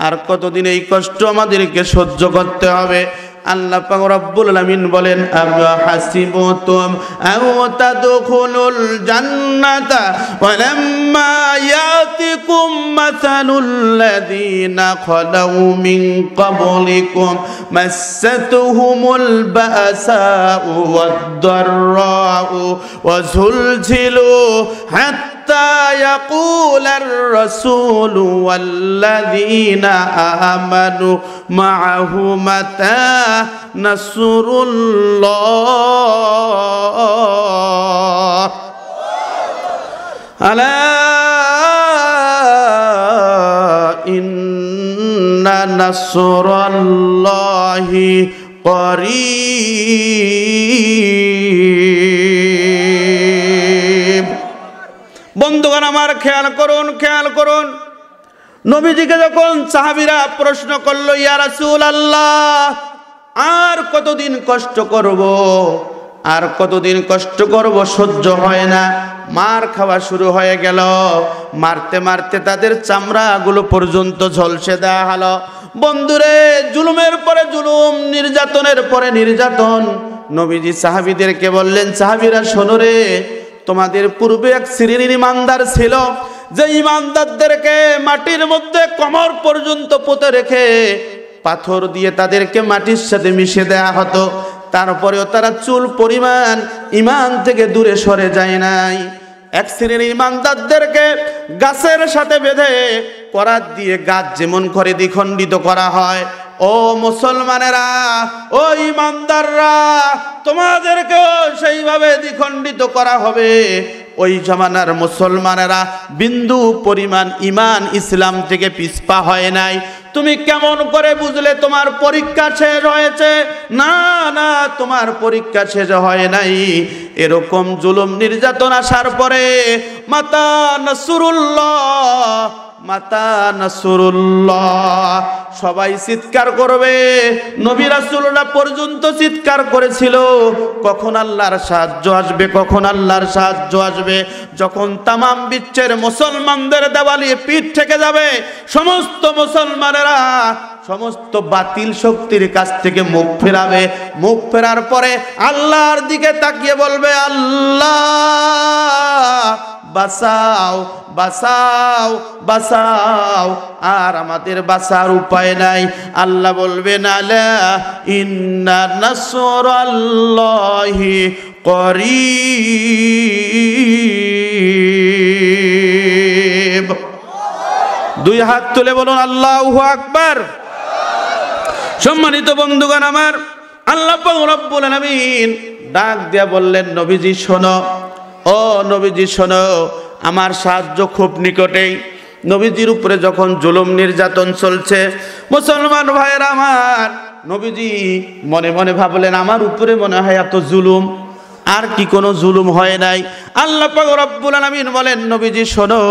আর কতদিন এই কষ্ট আমাদেরকে সহ্য করতে হবে? আল্লাহ পাক রব্বুল আলামিন বলেন, আবা হাসিবতুম আও তাদখুলুল জান্নাতা ওয়ালাম্মা ইয়াতিকুম মাসালুল লাযিনা খালাউ মিন ক্বাবলিকুম মাসাতুহুমুল বাসাউ ওয়াদ-দাররাউ ওয়া যুলজিলু হাত্তা ইয়াকুলার রাসূলু ওয়াল্লাযিনা আমানু মা'আহু মাতা নাসরুল্লাহ। আলা ইন্না নাসরাল্লাহি করিব। বন্ধুগণ আমার, খেয়াল করুন নবীজিকে যখন সাহাবীরা প্রশ্ন করলো, ইয়া রাসূলুল্লাহ, আর কতদিন কষ্ট করব, সহ্য হয় না, মার খাওয়া শুরু হয়ে গেল। মারতে মারতে তাদের চামড়াগুলো পর্যন্ত ঝলসে দেওয়া হলো। বন্ধুরে, জুলুমের পরে জুলুম, নির্যাতনের পরে নির্যাতন। নবীজি সাহাবীদেরকে বললেন, সাহাবীরা শোনো রে, তোমাদের পূর্বে এক শ্রেণীর ইমানদার ছিল, যে ইমানদারদেরকে মাটির মধ্যে কোমর পর্যন্ত পুঁতে রেখে পাথর দিয়ে তাদেরকে মাটির সাথে মিশিয়ে দেয়া হতো, তারপরেও তারা চুল পরিমাণ ইমান থেকে দূরে সরে যায় নাই। এক শ্রেণীর ইমানদারদেরকে গাছের সাথে বেঁধে করাত দিয়ে গাছ যেমন করে দ্বিখণ্ডিত করা হয়, ও মুসলমানেরা, ও ইমানদাররা, তোমাদেরকেও সেইভাবে দ্বিখণ্ডিত করা হবে। ওই জামানার মুসলমানেরা বিন্দু পরিমাণ ইমান ইসলাম থেকে পিছপা হয় নাই। তুমি কেমন করে বুঝলে তোমার পরীক্ষা শেষ হয়েছে? না, তোমার পরীক্ষা শেষ হয় নাই। এরকম জুলুম নির্যাতন আসার পরে মাতা নাসরুল্লাহ সবাই চিৎকার করবে। নবী রাসূলুল্লাহ পর্যন্ত চিৎকার করেছিল, কখন আল্লাহর সাহায্য আসবে। যখন তামাম বিশ্বের মুসলমানদের দেওয়ালে পিঠ থেকে যাবে, সমস্ত মুসলমানেরা সমস্ত বাতিল শক্তির কাছ থেকে মুখ ফেরাবে। মুখ ফেরার পরে আল্লাহর দিকে তাকিয়ে বলবে, আল্লাহ বাঁচাও। আর আমাদের বাঁচার উপায় নাই। আল্লাহ বলবেন, আলা ইন্না নাসরাল্লাহি করিব। দুই হাত তুলে বলুন আল্লাহু আকবার। সম্মানিত বন্ধুগণ আমার, আল্লাহ পাক রব্বুল আলামিন ডাক দিয়া বললেন, নবীজি শোনো, ও নবীজি শোনো, আমার সাহায্য খুব নিকটেই। নবীজির উপরে যখন জুলুম নির্যাতন চলছে, মুসলমান ভাইয়েরা আমার, নবীজি মনে মনে ভাবলেন, আমার উপরে মনে হয় এত জুলুম, আর কি কোনো জুলুম হয় নাই। আল্লাহ পাক রব্বুল আলামিন বলেন, নবীজি শোনো,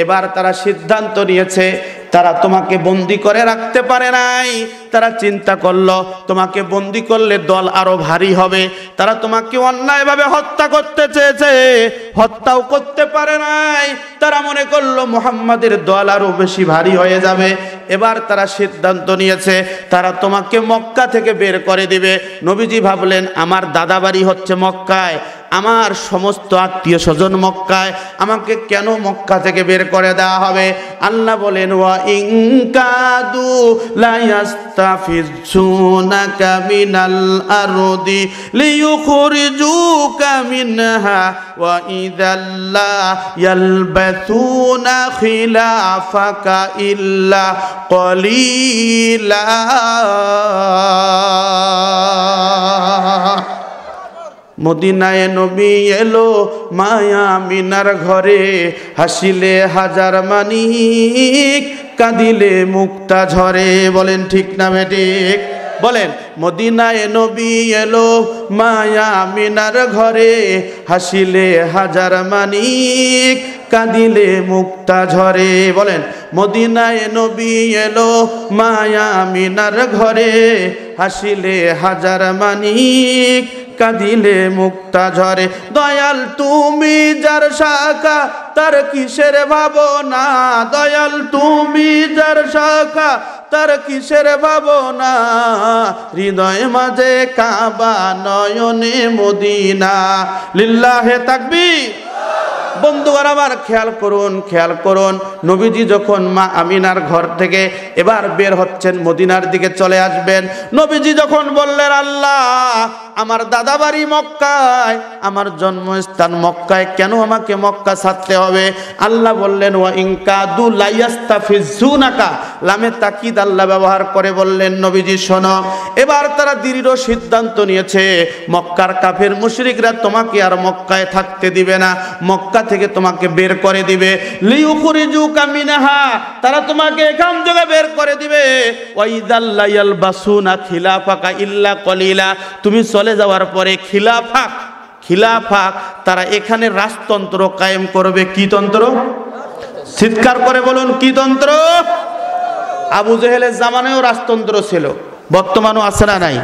এবার তারা সিদ্ধান্ত নিয়েছে, তারা তোমাকে বন্দি করে রাখতে পারে নাই। তারা চিন্তা করলো, তোমাকে বন্দি করলে দল আরো ভারী হবে। তারা তোমাকে অন্যায়ভাবে হত্যা করতে চেয়েছে, হত্যাও করতে পারে নাই। তারা মনে করলো মুহাম্মাদের দল আরো বেশি ভারী হয়ে যাবে। এবার তারা সিদ্ধান্ত নিয়েছে, তারা তোমাকে মক্কা থেকে বের করে দিবে। নবীজি ভাবলেন, আমার দাদা বাড়ি হচ্ছে মক্কায়, আমার সমস্ত আত্মীয় স্বজন মক্কায়, আমাকে কেন মক্কা থেকে বের করে দেওয়া হবে? আল্লাহ বলেন, ওয়া ইন কাদু লা ইয়াস্তাফিজুনাকা মিনাল আরদি লিয়ুখরিজুকা মিনহা ওয়া ইযাল্লা ইয়ালবাসুনা খিলাফাকা ইল্লা কলিলা। মদিনায় নবী এলো মায়া মিনার ঘরে, হাসিলে হাজার মানিক, কাঁদিলে মুক্তা ঝরে। বলেন ঠিক না বেঠিক? বলেন, মদিনায় নবী এলো মায়া মিনার ঘরে, হাসিলে হাজার মানিক, কাঁদিলে মুক্তা ঝরে। বলেন, মদিনায় নবী এলো মায়া মিনার ঘরে, হাসিলে হাজার মানিক, কাঁদিলে মুক্তা ঝরে। দয়াল তুমি যার শাখা, তার কিসের ভাবনা? দয়াল তুমি যার শাখা, তার কিসের ভাবনা? হৃদয় মাঝে কাবা, নয়নে মদিনা। লিল্লাহে তাকবীর। বন্ধুগণ আমার, খেয়াল করুন, নবীজি যখন মা আমিনার ঘর থেকে এবার বের হচ্ছেন, মদিনার দিকে চলে আসবেন, নবীজি যখন বললেন, আল্লাহ, আমার দাদা বাড়ি মক্কায়, আমার জন্মস্থান মক্কায়, কেন আমাকে মক্কা ছাড়তে হবে? আল্লাহ বললেন, ওয়া ইন কাদু লা ইয়াস্তাফিজুনাকা, লামে তাকিদ আল্লাহ ব্যবহার করে বললেন, নবীজি শোনো, এবার তারা দৃঢ় সিদ্ধান্ত নিয়েছে, মক্কার কাফের মুশরিকরা তোমাকে আর মক্কায় থাকতে দিবে না, মক্কা থেকে তোমাকে বের করে দিবে। লিয়ুখরিজু ইউখরিজুকা মিনহা, তারা তোমাকে এখান থেকে বের করে দিবে। ওয়াইদাল লা ইয়ালবাসুনা খিলাফাকা ইল্লা কলিলা, তুমি চলে যাওয়ার পরে খিলাফা তারা এখানে রাজতন্ত্র কায়েম করবে। কি তন্ত্র? চিৎকার করে বলুন, কি তন্ত্র? আবু জেহেলের জামানায়ও রাজতন্ত্র ছিল, বর্তমানেও আছে না নাই?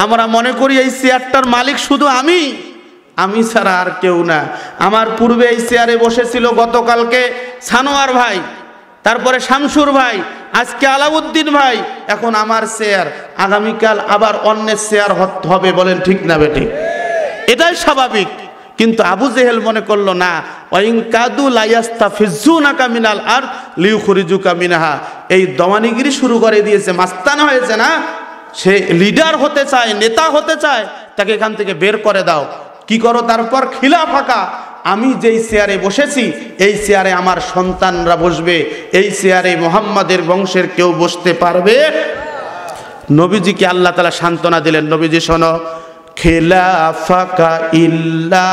আমরা মনে করি এই চেয়ারটার মালিক শুধু আমি ছাড়া আর কেউ না। আমার পূর্বে এই চেয়ারে বসেছিল গতকালকে সানোয়ার ভাই, তারপরে শামসুর ভাই, আজকে আলাউদ্দিন ভাই, এখন আমার চেয়ার, আগামীকাল আবার অন্যের চেয়ার হবে। বলেন ঠিক না বেঠিক? এটাই স্বাভাবিক। কিন্তু আবু জেহেল মনে করলো না, ওয়াইন কাদু লা ইয়াস্তাফিজুনাকা মিনাল আরদ লিইখরিজুকা মিনহা, এই দমানিগিরি শুরু করে দিয়েছে, মাস্তানা হয়েছে না, সে লিডার হতে চায়, নেতা হতে চায়, তাকে এখান থেকে বের করে দাও। কি করো তারপর? খিলাফাকা, আমি যেই চেয়ারে বসেছি এই চেয়ারে আমার সন্তানরা বসবে, এই চেয়ারে মুহাম্মাদের বংশের কেউ বসতে পারবে। নবীজিকে আল্লাহ তাআলা সান্ত্বনা দিলেন, নবীজি শোনো, খিলাফাকা ইল্লা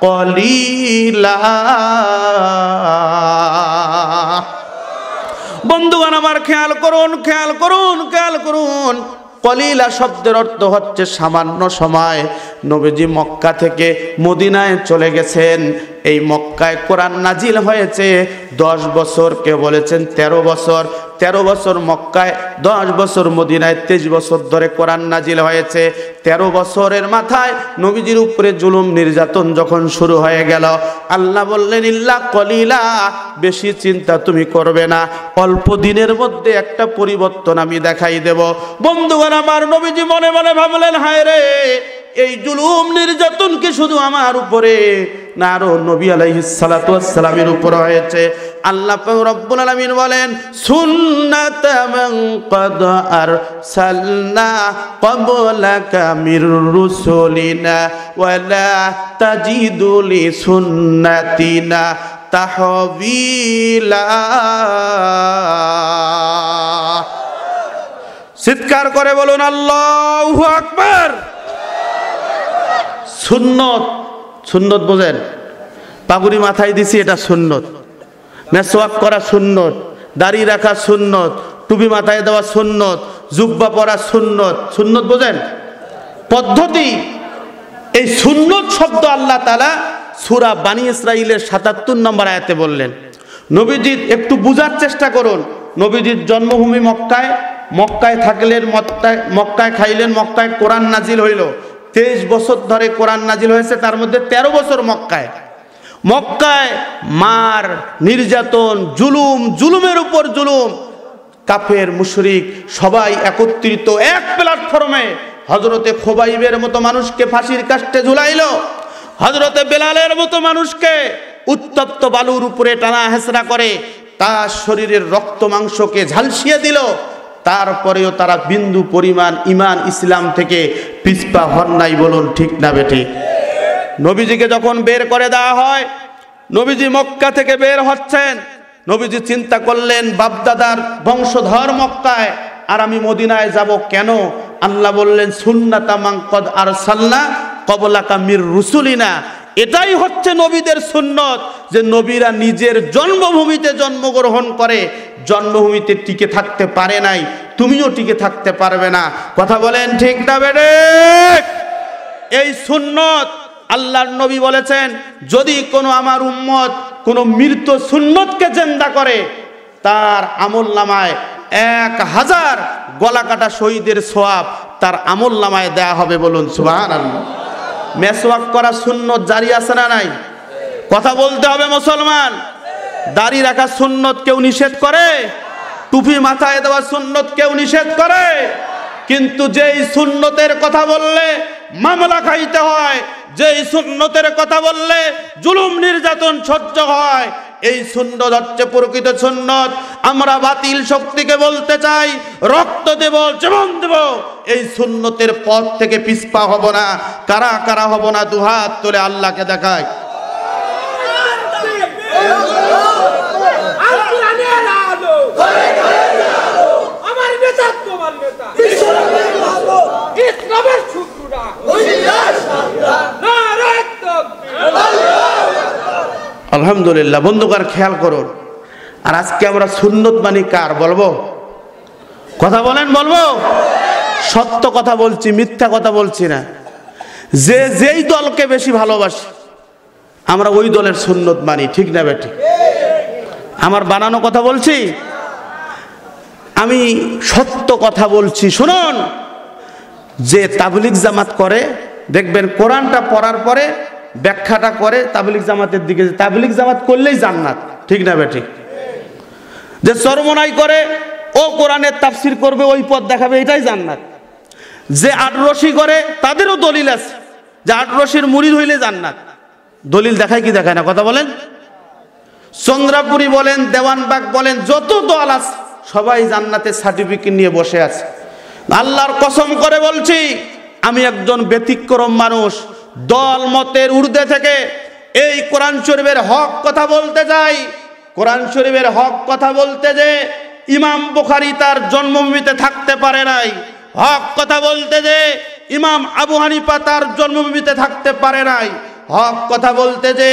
কলিলা। বন্ধুগণ আমার খেয়াল করুন। কলিলা শব্দের অর্থ হচ্ছে সামান্য সময়। নবীজি মক্কা থেকে মদিনায় চলে গেছেন। এই মক্কায় কোরআন নাজিল হয়েছে 10 বছর, কেউ বলেছেন 13 বছর। 13 বছর মক্কায়, 10 বছর মদিনায়, 23 বছর ধরে কোরআন নাজিল হয়েছে। 13 বছরের মাথায় নবীজির উপরে জুলুম নির্যাতন যখন শুরু হয়ে গেল, আল্লাহ বললেন ইল্লা কলিলা, বেশি চিন্তা তুমি করবে না, অল্প দিনের মধ্যে একটা পরিবর্তন আমি দেখাই দেব। বন্ধুগণ আমার, নবীজি মনে মনে ভাবলেন, হায় রে, এই জুলুম নির্যাতন কি শুধু আমার উপরে না আরো নবী আলাইহিস সালাতু ওয়াস সালামের উপর হয়েছে? আল্লাহ পাক রব্বুল আলামিন বলেন, সুন্নাতা মান ক্বাদ আরসালনা ক্বাবলাকা মির রুসুলিনা ওয়ালা তাজিদু লিসুন্নাতিনা তাহবিলা। চিৎকার করে বলুন আল্লাহু আকবার। সুন্নত বোঝেন? পাগুড়ি মাথায় দিছি, এটা সুন্নত। মেসওয়াক করা সুন্নত, দাড়ি রাখা সুন্নত, টুপি মাথায় দেওয়া সুন্নত, জুব্বা পরা সুন্নত বোঝেন? পদ্ধতি। এই সুন্নত শব্দ আল্লাহ তাআলা সূরা বানী ইসরাঈলের ৭৭ নম্বর আয়াতে বললেন। নবীজি একটু বুঝার চেষ্টা করুন। নবীজির জন্মভূমি মক্কায় থাকলেন, মক্কায় খাইলেন, মক্কায় কোরআন নাজিল হইল। 23 বছর ধরে কোরআন নাজিল হয়েছে, তার মধ্যে 13 বছর মক্কায় মার, নির্যাতন, জুলুমের উপর জুলুম। কাফের মুশরিক সবাই একত্রিত এক প্ল্যাটফর্মে হযরতে খোবাইবের মতো মানুষকে ফাঁসির কাস্টে ঝুলাইলো, হযরতে বেলালের মতো মানুষকে উত্তপ্ত বালুর উপরে টানা হেঁচড়া করে তার শরীরের রক্ত মাংসকে ঝালসিয়ে দিল। তারপরেও তারা বিন্দু পরিমাণ ঈমান ইসলাম থেকে পিছপা হন নাই। বলুন ঠিক না বেঠিক? নবীজিকে যখন বের করে দেওয়া হয়, নবীজি মক্কা থেকে বের হচ্ছেন, নবীজি চিন্তা করলেন, বাপদাদার বংশধর মক্কায়, আর আমি মদিনায় যাব কেন? আল্লাহ বললেন, সুন্নাতা মান ক্বাদ আরসালনা ক্বাবলাকা মির রুসুলিনা। এটাই হচ্ছে নবীদের সুন্নত, যে নবীরা নিজের জন্মভূমিতে জন্মগ্রহণ করে, জন্মভূমিতে টিকে থাকতে পারে নাই, তুমিও টিকে থাকতে পারবে না। কথা বলেন ঠিক না বেঠিক? এই সুন্নত আল্লাহর নবী বলেছেন, যদি কোনো আমার উম্মত কোনো মৃত সুন্নতকে জিন্দা করে, তার আমলনামায় 1000 গলা কাটা শহীদের সওয়াব তার আমলনামায় দেয়া হবে। বলুন সুবহানাল্লাহ। মেসওয়াক করা সুন্নত জারি আছে না নাই? কথা বলতে হবে মুসলমান। দাড়ি রাখা সুন্নত কেউ নিষেধ করে? টুপি মাথায় দেওয়া সুন্নত কেউ নিষেধ করে? কিন্তু যেই সুন্নতের কথা বললে মামলা খাইতে হয়, যেই সুন্নতের কথা বললে জুলুম নির্যাতন সহ্য হয়, এই সুন্নত হচ্ছে প্রকৃত সুন্নত। আমরা বাতিল শক্তিকে বলতে চাই, রক্ত দেব, জীবন দেব, এই সুন্নতের পথ থেকে পিছপা হব না। কারা কারা হব না? দুহাত তুলে আল্লাহকে দেখায়। আলহামদুলিল্লাহ। বন্ধুগণ খেয়াল করুন, আর আজকে আমরা সুন্নত মানি কার বলবো? কথা বলেন, বলবো? সত্য কথা বলছি, মিথ্যা কথা বলছি না। যে যেই দলকে বেশি ভালোবাসি আমরা ওই দলের সুন্নত মানি, ঠিক না বেঠিক? আমার বানানো কথা বলছি? আমি সত্য কথা বলছি। শুনুন, যে তাবলীগ জামাত করে দেখবেন কোরআনটা পড়ার পরে ব্যাখ্যাটা করে তাবলীগ জামাতের দিকে, তাবলীগ জামাত করলেই জান্নাত, ঠিক না বেঠিক? যে চরমনাই করে ও কোরআনের তাফসির করবে, ওই পথ দেখাবে, এটাই জান্নাত। যে আটরশি করে তাদেরও দলিল আছে যে আটরশির মুরিদ হইলে জান্নাত। দলিল দেখায় কি দেখায় না? কথা বলেন। চন্দ্রাপুরী বলেন, দেওয়ানবাগ বলেন, যত দল আছে সবাই জান্নাতের সার্টিফিকেট নিয়ে বসে আছে। আল্লাহর কসম করে বলছি, আমি একজন ব্যতিক্রম মানুষ। দল মতের ঊর্ধ্বে থেকে এই কোরআন শরীফের হক কথা বলতে যাই। কোরআন শরীফের হক কথা বলতে যে ইমাম বুখারী তার জন্মভূমিতে থাকতে পারে নাই, হক কথা বলতে যে ইমাম আবু হানিফা তার জন্মভূমিতে থাকতে পারে নাই, হক কথা বলতে যে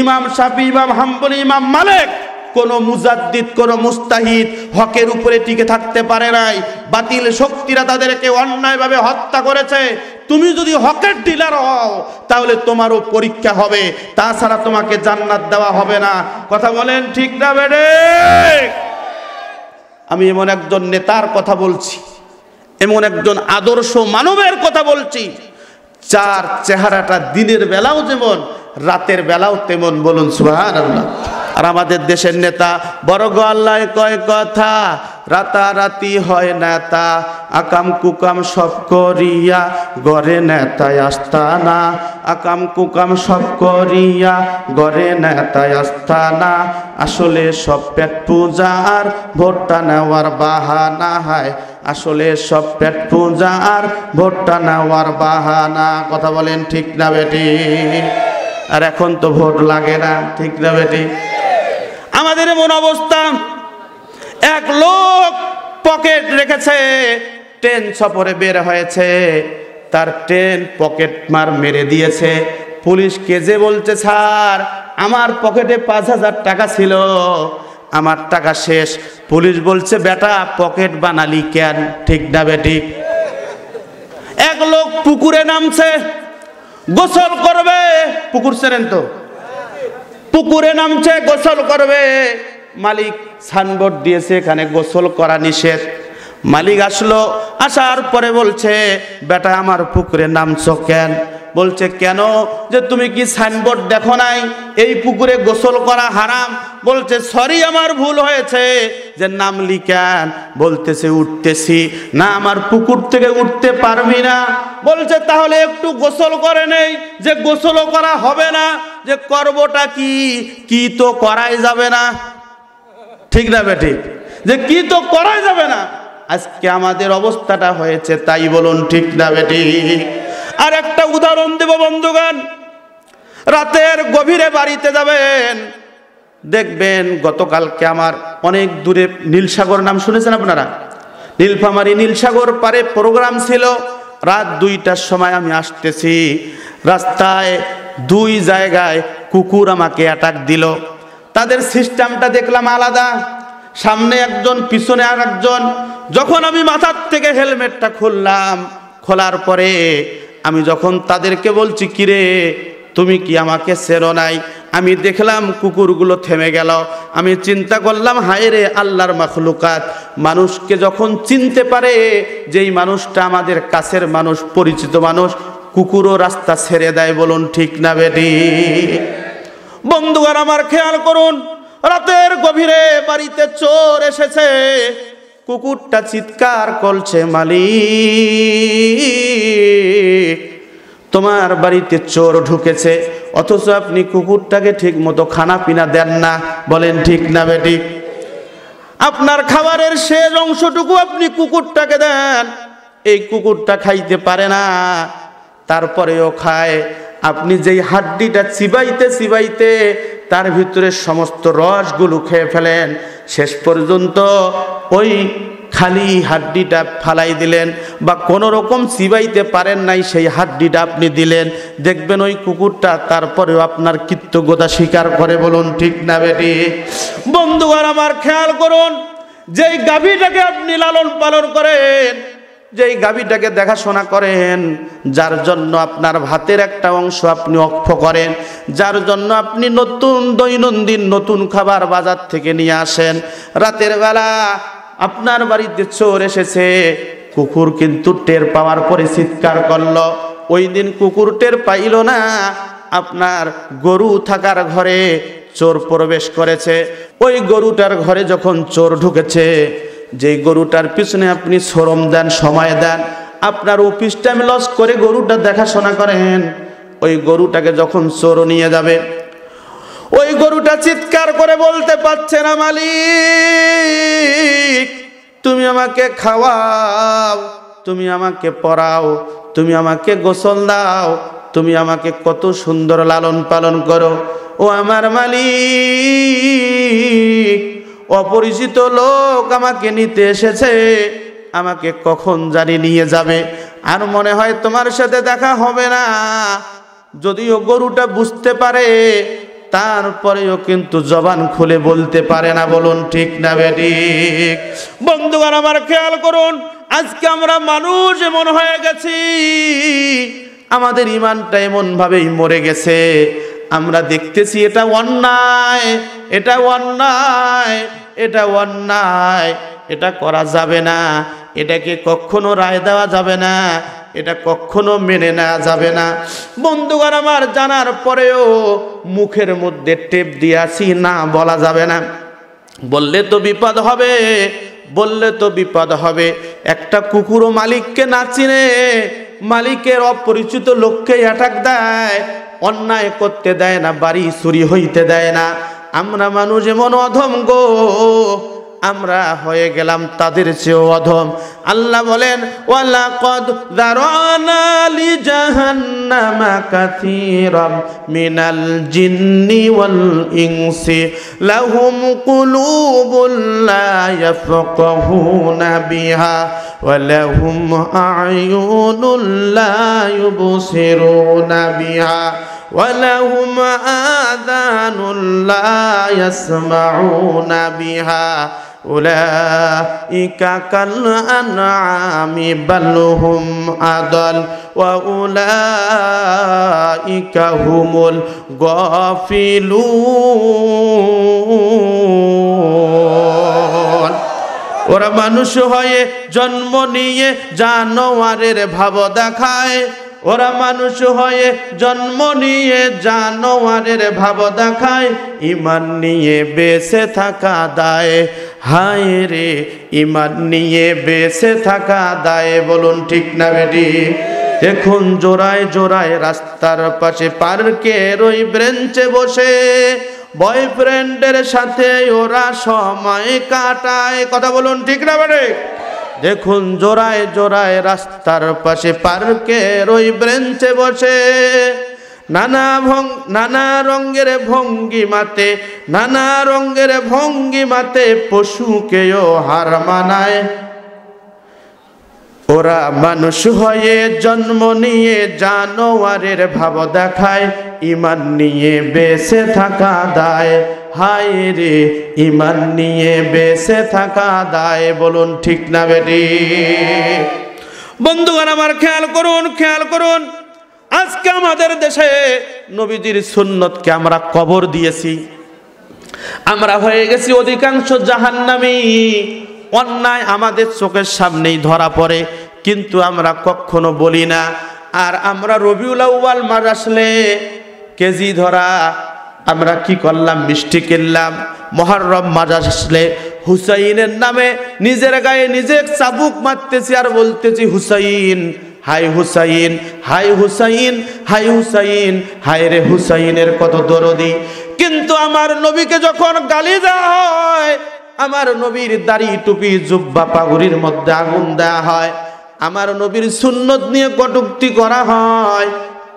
ইমাম শাফি, ইমাম হাম্বলি, ইমাম মালিক, কোন মুজাদ্দিদ, কোন মুস্তাহিদ হকের উপরে টিকে থাকতে পারে নাই। বাতিল শক্তিরা তাদেরকে অন্যায়ভাবে হত্যা করেছে। তুমি যদি হকের ডিলার হও তাহলে তোমারও পরীক্ষা হবে, তাছাড়া তোমাকে জান্নাত দেওয়া হবে না। কথা বলেন, ঠিক না বেড়ে? আমি এমন একজন নেতার কথা বলছি, এমন একজন আদর্শ মানবের কথা বলছি, যার চেহারাটা দিনের বেলাও যেমন রাতের বেলাও তেমন। বলুন সুবহানাল্লাহ। আর আমাদের দেশের নেতা বড় গো আল্লাহ কয় কথা, রাতারাতি হয় নেতা, আকাম কুকাম সব করিয়া গড়ে নেতায় আস্তানা, আকাম কুকাম সব করিয়া গড়ে নেতায় আস্তানা, আসলে সব পেট পূজার ভোটটা নেওয়ার বাহানা, হয় আসলে সব পেট পূজার ভোটটা নেওয়ার বাহানা। কথা বলেন, ঠিক না বেটি? আর এখন তো ভোট লাগে না, ঠিক না বেটি? আমাদের এমন অবস্থা, এক লোক পকেট রেখেছে, ট্রেন সফরে বের হয়েছে, তার ট্রেন পকেট মার মেরে দিয়েছে। পুলিশ কেজে বলছে, স্যার আমার পকেটে 5,000 টাকা ছিল, আমার টাকা শেষ। পুলিশ বলছে, বেটা পকেট বানালি কেন? ঠিক না বেটি? এক লোক পুকুরে নামছে, গোসল করবে, পুকুর চেনেন তো? পুকুরে নামছে, গোসল করবে, মালিক সাইনবোর্ড দিয়েছে এখানে গোসল করা নিষেধ। মালিক আসলো, আসার পরে বলছে, বেটা আমার পুকুরে নামছো কেন? বলছে, কেন? যে তুমি কি সাইনবোর্ড দেখো নাই এই পুকুরে গোসল করা হারাম? বলছে, সরি আমার ভুল হয়েছে। যে নামলি কেন? বলতেছে, উঠতেছি না, আমার পুকুর থেকে উঠতে পারবি না। বলছে, তাহলে একটু গোসল করে নেই। যে গোসলও করা হবে না, যে করবোটা কি? কি তো করাই যাবে না, ঠিক না বেটি? যে কি তো করাই যাবে না। আজকে আমাদের অবস্থাটা হয়েছে তাই। বলুন, ঠিক না বেটি? আর একটা উদাহরণ দেব বন্ধুগণ, রাতের গভীরে বাড়িতে যাবেন, দেখবেন গতকালকে আমার অনেক দূরে নীলসাগর নাম শুনেছেন আপনারা? নীলফামারী নীলসাগর পারে প্রোগ্রাম ছিল। রাত 2টার সময় আমি আসতেছি, রাস্তায় 2 জায়গায় কুকুর আমাকে অ্যাটাক দিল। তাদের সিস্টেমটা দেখলাম আলাদা, সামনে একজন, পিছনে আর একজন। যখন আমি মাথার থেকে হেলমেটটা খুললাম, খোলার পরে আমি যখন তাদেরকে বলছি, কিরে তুমি কি আমাকে চেনো নাই? আমি দেখলাম কুকুরগুলো থেমে গেল। আমি চিন্তা করলাম, হায় রে আল্লাহর মাখলুকাত, মানুষকে যখন চিনতে পারে যেই মানুষটা আমাদের কাছের মানুষ, পরিচিত মানুষ, কুকুরও রাস্তা ছেড়ে দেয়। বলুন, ঠিক না বেটি? বন্ধুগণ আমার খেয়াল করুন, রাতের গভীরে বাড়িতে চোর এসেছে, কুকুরটা চিৎকার করছে, মালিক তোমার বাড়িতে চোর ঢুকেছে, অথচ আপনি কুকুরটাকে ঠিক মতো খানা পিনা দেন না। বলেন, ঠিক না বেটি? আপনার খাবারের শেষ অংশটুকু আপনি কুকুরটাকে দেন, এই কুকুরটা খাইতে পারে না, তারপরেও খায়। আপনি যেই হাড্ডিটা চিবাইতে চিবাইতে তার ভিতরে সমস্ত রসগুলো খেয়ে ফেলেন, শেষ পর্যন্ত ওই খালি হাড্ডিটা ফালাই দিলেন বা কোনো রকম চিবাইতে পারেন নাই, সেই হাড্ডিটা আপনি দিলেন, দেখবেন ওই কুকুরটা তারপরেও আপনার কৃতজ্ঞতা স্বীকার করে। বলুন ঠিক না বেটি? বন্ধুগণ আমার খেয়াল করুন, যেই গাভীটাকে আপনি লালন পালন করেন, যেই গাভীটাকে দেখাশোনা করেন, যার জন্য আপনার ভাতের একটা অংশ আপনি অক্ষ করেন, যার জন্য আপনি নতুন দৈনন্দিন নতুন খাবার বাজার থেকে নিয়ে আসেন, রাতের বেলা আপনার বাড়িতে চোর এসেছে, কুকুর কিন্তু টের পাওয়ার পরে চিৎকার করলো। ওই দিন কুকুর টের পাইল না, আপনার গরু থাকার ঘরে চোর প্রবেশ করেছে। ওই গরুটার ঘরে যখন চোর ঢুকেছে, যেই গরুটার পিছনে আপনি শ্রম দেন, সময় দেন, আপনার অফিস টাইম লস করে গরুটা দেখাশোনা করেন, ওই গরুটাকে যখন চোর নিয়ে যাবে, ওই গরুটা চিৎকার করে বলতে পারছে না, মালিক তুমি আমাকে খাওয়াও, তুমি আমাকে পরাও, তুমি আমাকে গোসল দাও, তুমি আমাকে কত সুন্দর লালন পালন করো। ও আমার মালিক, অপরিচিত লোক আমাকে নিতে এসেছে, আমাকে কখন জানি নিয়ে যাবে, আর মনে হয় তোমার সাথে দেখা হবে না। যদিও গরুটা বুঝতে পারে, তারপরেও কিন্তু জবান খুলে বলতে পারে না। বলুন ঠিক না বেঠিক? বন্ধুগণ আমার খেয়াল করুন, আজকে আমরা মানুষ এমন হয়ে গেছি, আমাদের ঈমানটা এমন ভাবেই মরে গেছে, আমরা দেখতেছি এটা অন্যায়, এটা অন্যায়, এটা অন্যায়, এটা করা যাবে না, এটাকে কখনো রায় দেওয়া যাবে না, এটা কখনো মেনে নেওয়া যাবে না। বন্ধুগণ আমার জানার পরেও মুখের মধ্যে টেপ দিয়েছি, না বলা যাবে না, বললে তো বিপদ হবে, বললে তো বিপদ হবে। একটা কুকুরও মালিককে না চিনে, মালিকের অপরিচিত লোককে অ্যাটাক দেয়, অন্যায় করতে দেয় না, বাড়ি চুরি হইতে দেয় না। আমরা মানুষ এমন অধম গো, আমরা হয়ে গেলাম তাদের চেয়েও অধম। আল্লাহ বলেন, ওয়ালাকাদ যারানা লি জাহান্নামা কাসীরাম মিনাল জিন্নি ওয়াল ইনসি লাহুম কুলুবুন লা ইয়াফকাহুনা বিহা ওয়া লাহুম আ'য়ুনুন লা ইউবসিরুনা বিহা ওয়া লাহুম আযানুন লা ইয়াসমাউনা বিহা উলাইকা কাল আনআমি বাল হুম আদাল ওয়া উলাইকা হুমুল গাফিলুন। ওরা মানুষ হয়ে জন্ম নিয়ে জানোয়ারের ভাব দেখায়, ওরা মানুষ হয়ে জন্ম নিয়ে জানোয়ারের ভাব দেখায়, ঈমান নিয়ে বেঁচে থাকা দায়, হায় রে ঈমান নিয়ে বেঁচে থাকা দায়। বলুন ঠিক না বেটি? এখন জোড়ায় জোড়ায় রাস্তার পাশে পার্কের ওই ব্রেঞ্চে বসে বয়ফ্রেন্ডের সাথে ওরা সময় কাটায়। কথা বলুন ঠিক না বেটি? দেখুন জোড়ায় জোড়ায় রাস্তার পাশে পার্কের ওই ব্রেঞ্চে বসে নানা রঙের ভঙ্গিমাতে, নানা রঙের ভঙ্গিমাতে পশুকেও হার মানায়। ওরা মানুষ হয়ে জন্ম নিয়ে জানোয়ারের ভাব দেখায়, ঈমান নিয়ে বেঁচে থাকা দায়, হায় রে ঈমান নিয়ে বেঁচে থাকা দায়। বলুন ঠিক না বেটি? বন্ধুগণ আমার খেয়াল করুন, খেয়াল করুন, আজকে আমাদের দেশে নবীজির সুন্নতকে আমরা কবর দিয়েছি, আমরা হয়ে গেছি অধিকাংশ জাহান্নামী। অন্যায় আমাদের চোখের সামনেই ধরা পড়ে, কিন্তু আমরা কখনো বলি না। আর আমরা রবিউল আউয়াল মাস আসলে কেজি ধরা, আমরা কি করলাম? মিষ্টি কিনলাম। মুহররম মাস আসলে হুসাইনের নামে নিজের গায়ে নিজে চাবুক মারতেছি আর বলতেছি হুসাইন, হাই হুসাইন, হাই হুসাইন, হাই হুসাইন, হাই রে হুসাইনের কত দরদি। কিন্তু আমার নবীকে যখন গালি দেওয়া হয়, আমার নবীর দাড়ি টুপি জুব্বা পাগুড়ির মধ্যে আগুন দেওয়া হয়, আমার নবীর সুন্নত নিয়ে কটূক্তি করা হয়,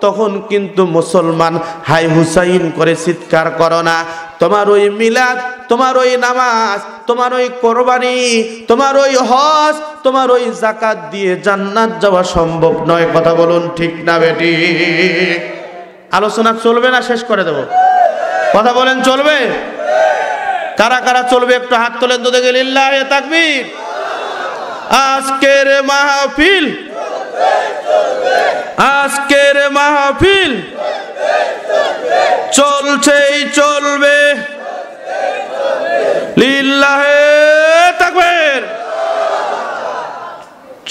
তখন কিন্তু মুসলমান হাই হুসাইন করে চিৎকার করো না। তোমার ওই মিলাদ, তোমার ওই নামাজ, তোমার ওই কোরবানি, তোমার ওই হজ, তোমার ওই যাকাত দিয়ে জান্নাত যাওয়া সম্ভব নয়। কথা বলুন ঠিক না বেটি? আলোচনা চলবে না শেষ করে দেব? কথা বলেন চলবে? কারা কারা চলবে একটু হাত তোলেন তো দেখে। লিল্লাহে তাকবীর। আজকের মাহফিল, আজকের মাহফিল চলছেই চলবে। লিল্লাহে তাকবীর।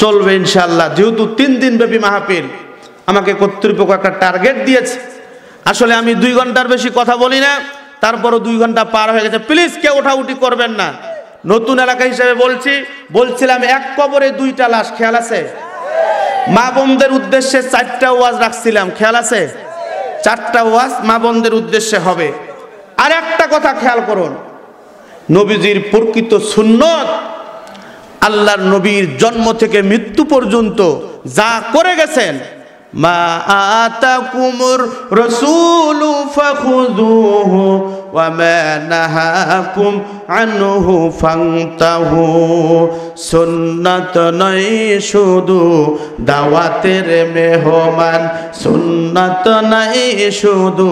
চলবে ইনশাআল্লাহ। যেহেতু 3 দিন ব্যাপী মাহফিল, আমাকে কর্তৃপক্ষ একটা টার্গেট দিয়েছে। আসলে আমি 2 ঘন্টার বেশি কথা বলি না, তারপরও 2 ঘন্টা পার হয়ে গেছে। প্লিজ কেউ ওঠাউঠি করবেন না। নতুন এলাকা হিসেবে বলছিলাম এক কবরে 2টা লাশ, খেয়াল আছে? মা বোনদের উদ্দেশ্যে 4টা ওয়াজ রাখছিলাম, খেয়াল আছে? 4টা ওয়াজ মা বোনদের উদ্দেশ্যে হবে। আর একটা কথা খেয়াল করুন, নবীজির প্রকৃত সুন্নত, আল্লাহর নবীর জন্ম থেকে মৃত্যু পর্যন্ত যা করে গেছেন, মা আতাকুমুর রাসূলু ফাখুযুহু ওয়া মা নাহাকুম আনহু ফান্তাহু। সুন্নাত নয় শুধু দাওয়াতের মেহমান, সুন্নাত নয় শুধু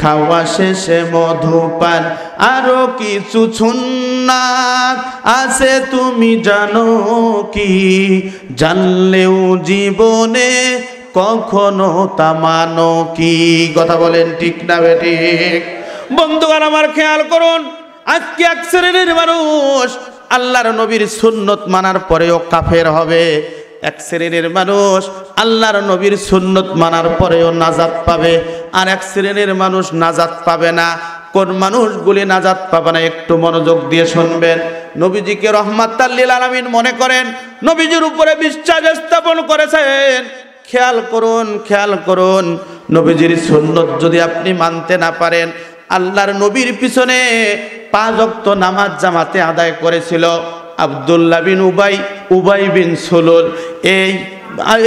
খাওয়া শেষে মধুপান, আরো কিছু সুন্নাত আছে তুমি জানো কি? জানলেও জীবনে কখনো তা মানো কি? কথা বলেন ঠিক না বেঠিক? বন্ধুগণ আমার খেয়াল করুন, আজকে এক শ্রেণীর মানুষ আল্লাহর নবীর সুন্নত মানার পরেও কাফের হবে। এক শ্রেণীর মানুষ আল্লাহর নবীর সুন্নত মানার পরেও নাজাত পাবে, আর এক শ্রেণীর মানুষ নাজাত পাবে না। কোন মানুষগুলি নাজাত পাবে না একটু মনোযোগ দিয়ে শুনবেন। নবীজিকে রহমাতাল লিল আলামিন মনে করেন, নবীজির উপরে বিশ্বাস স্থাপন করেছেন। খেয়াল করুন, খেয়াল করুন, নবীজির সুন্নত যদি আপনি মানতে না পারেন, আল্লাহর নবীর পিছনে 5 ওয়াক্ত নামাজ জামাতে আদায় করেছিল আব্দুল্লাহ বিন উবাই বিন সুলুল।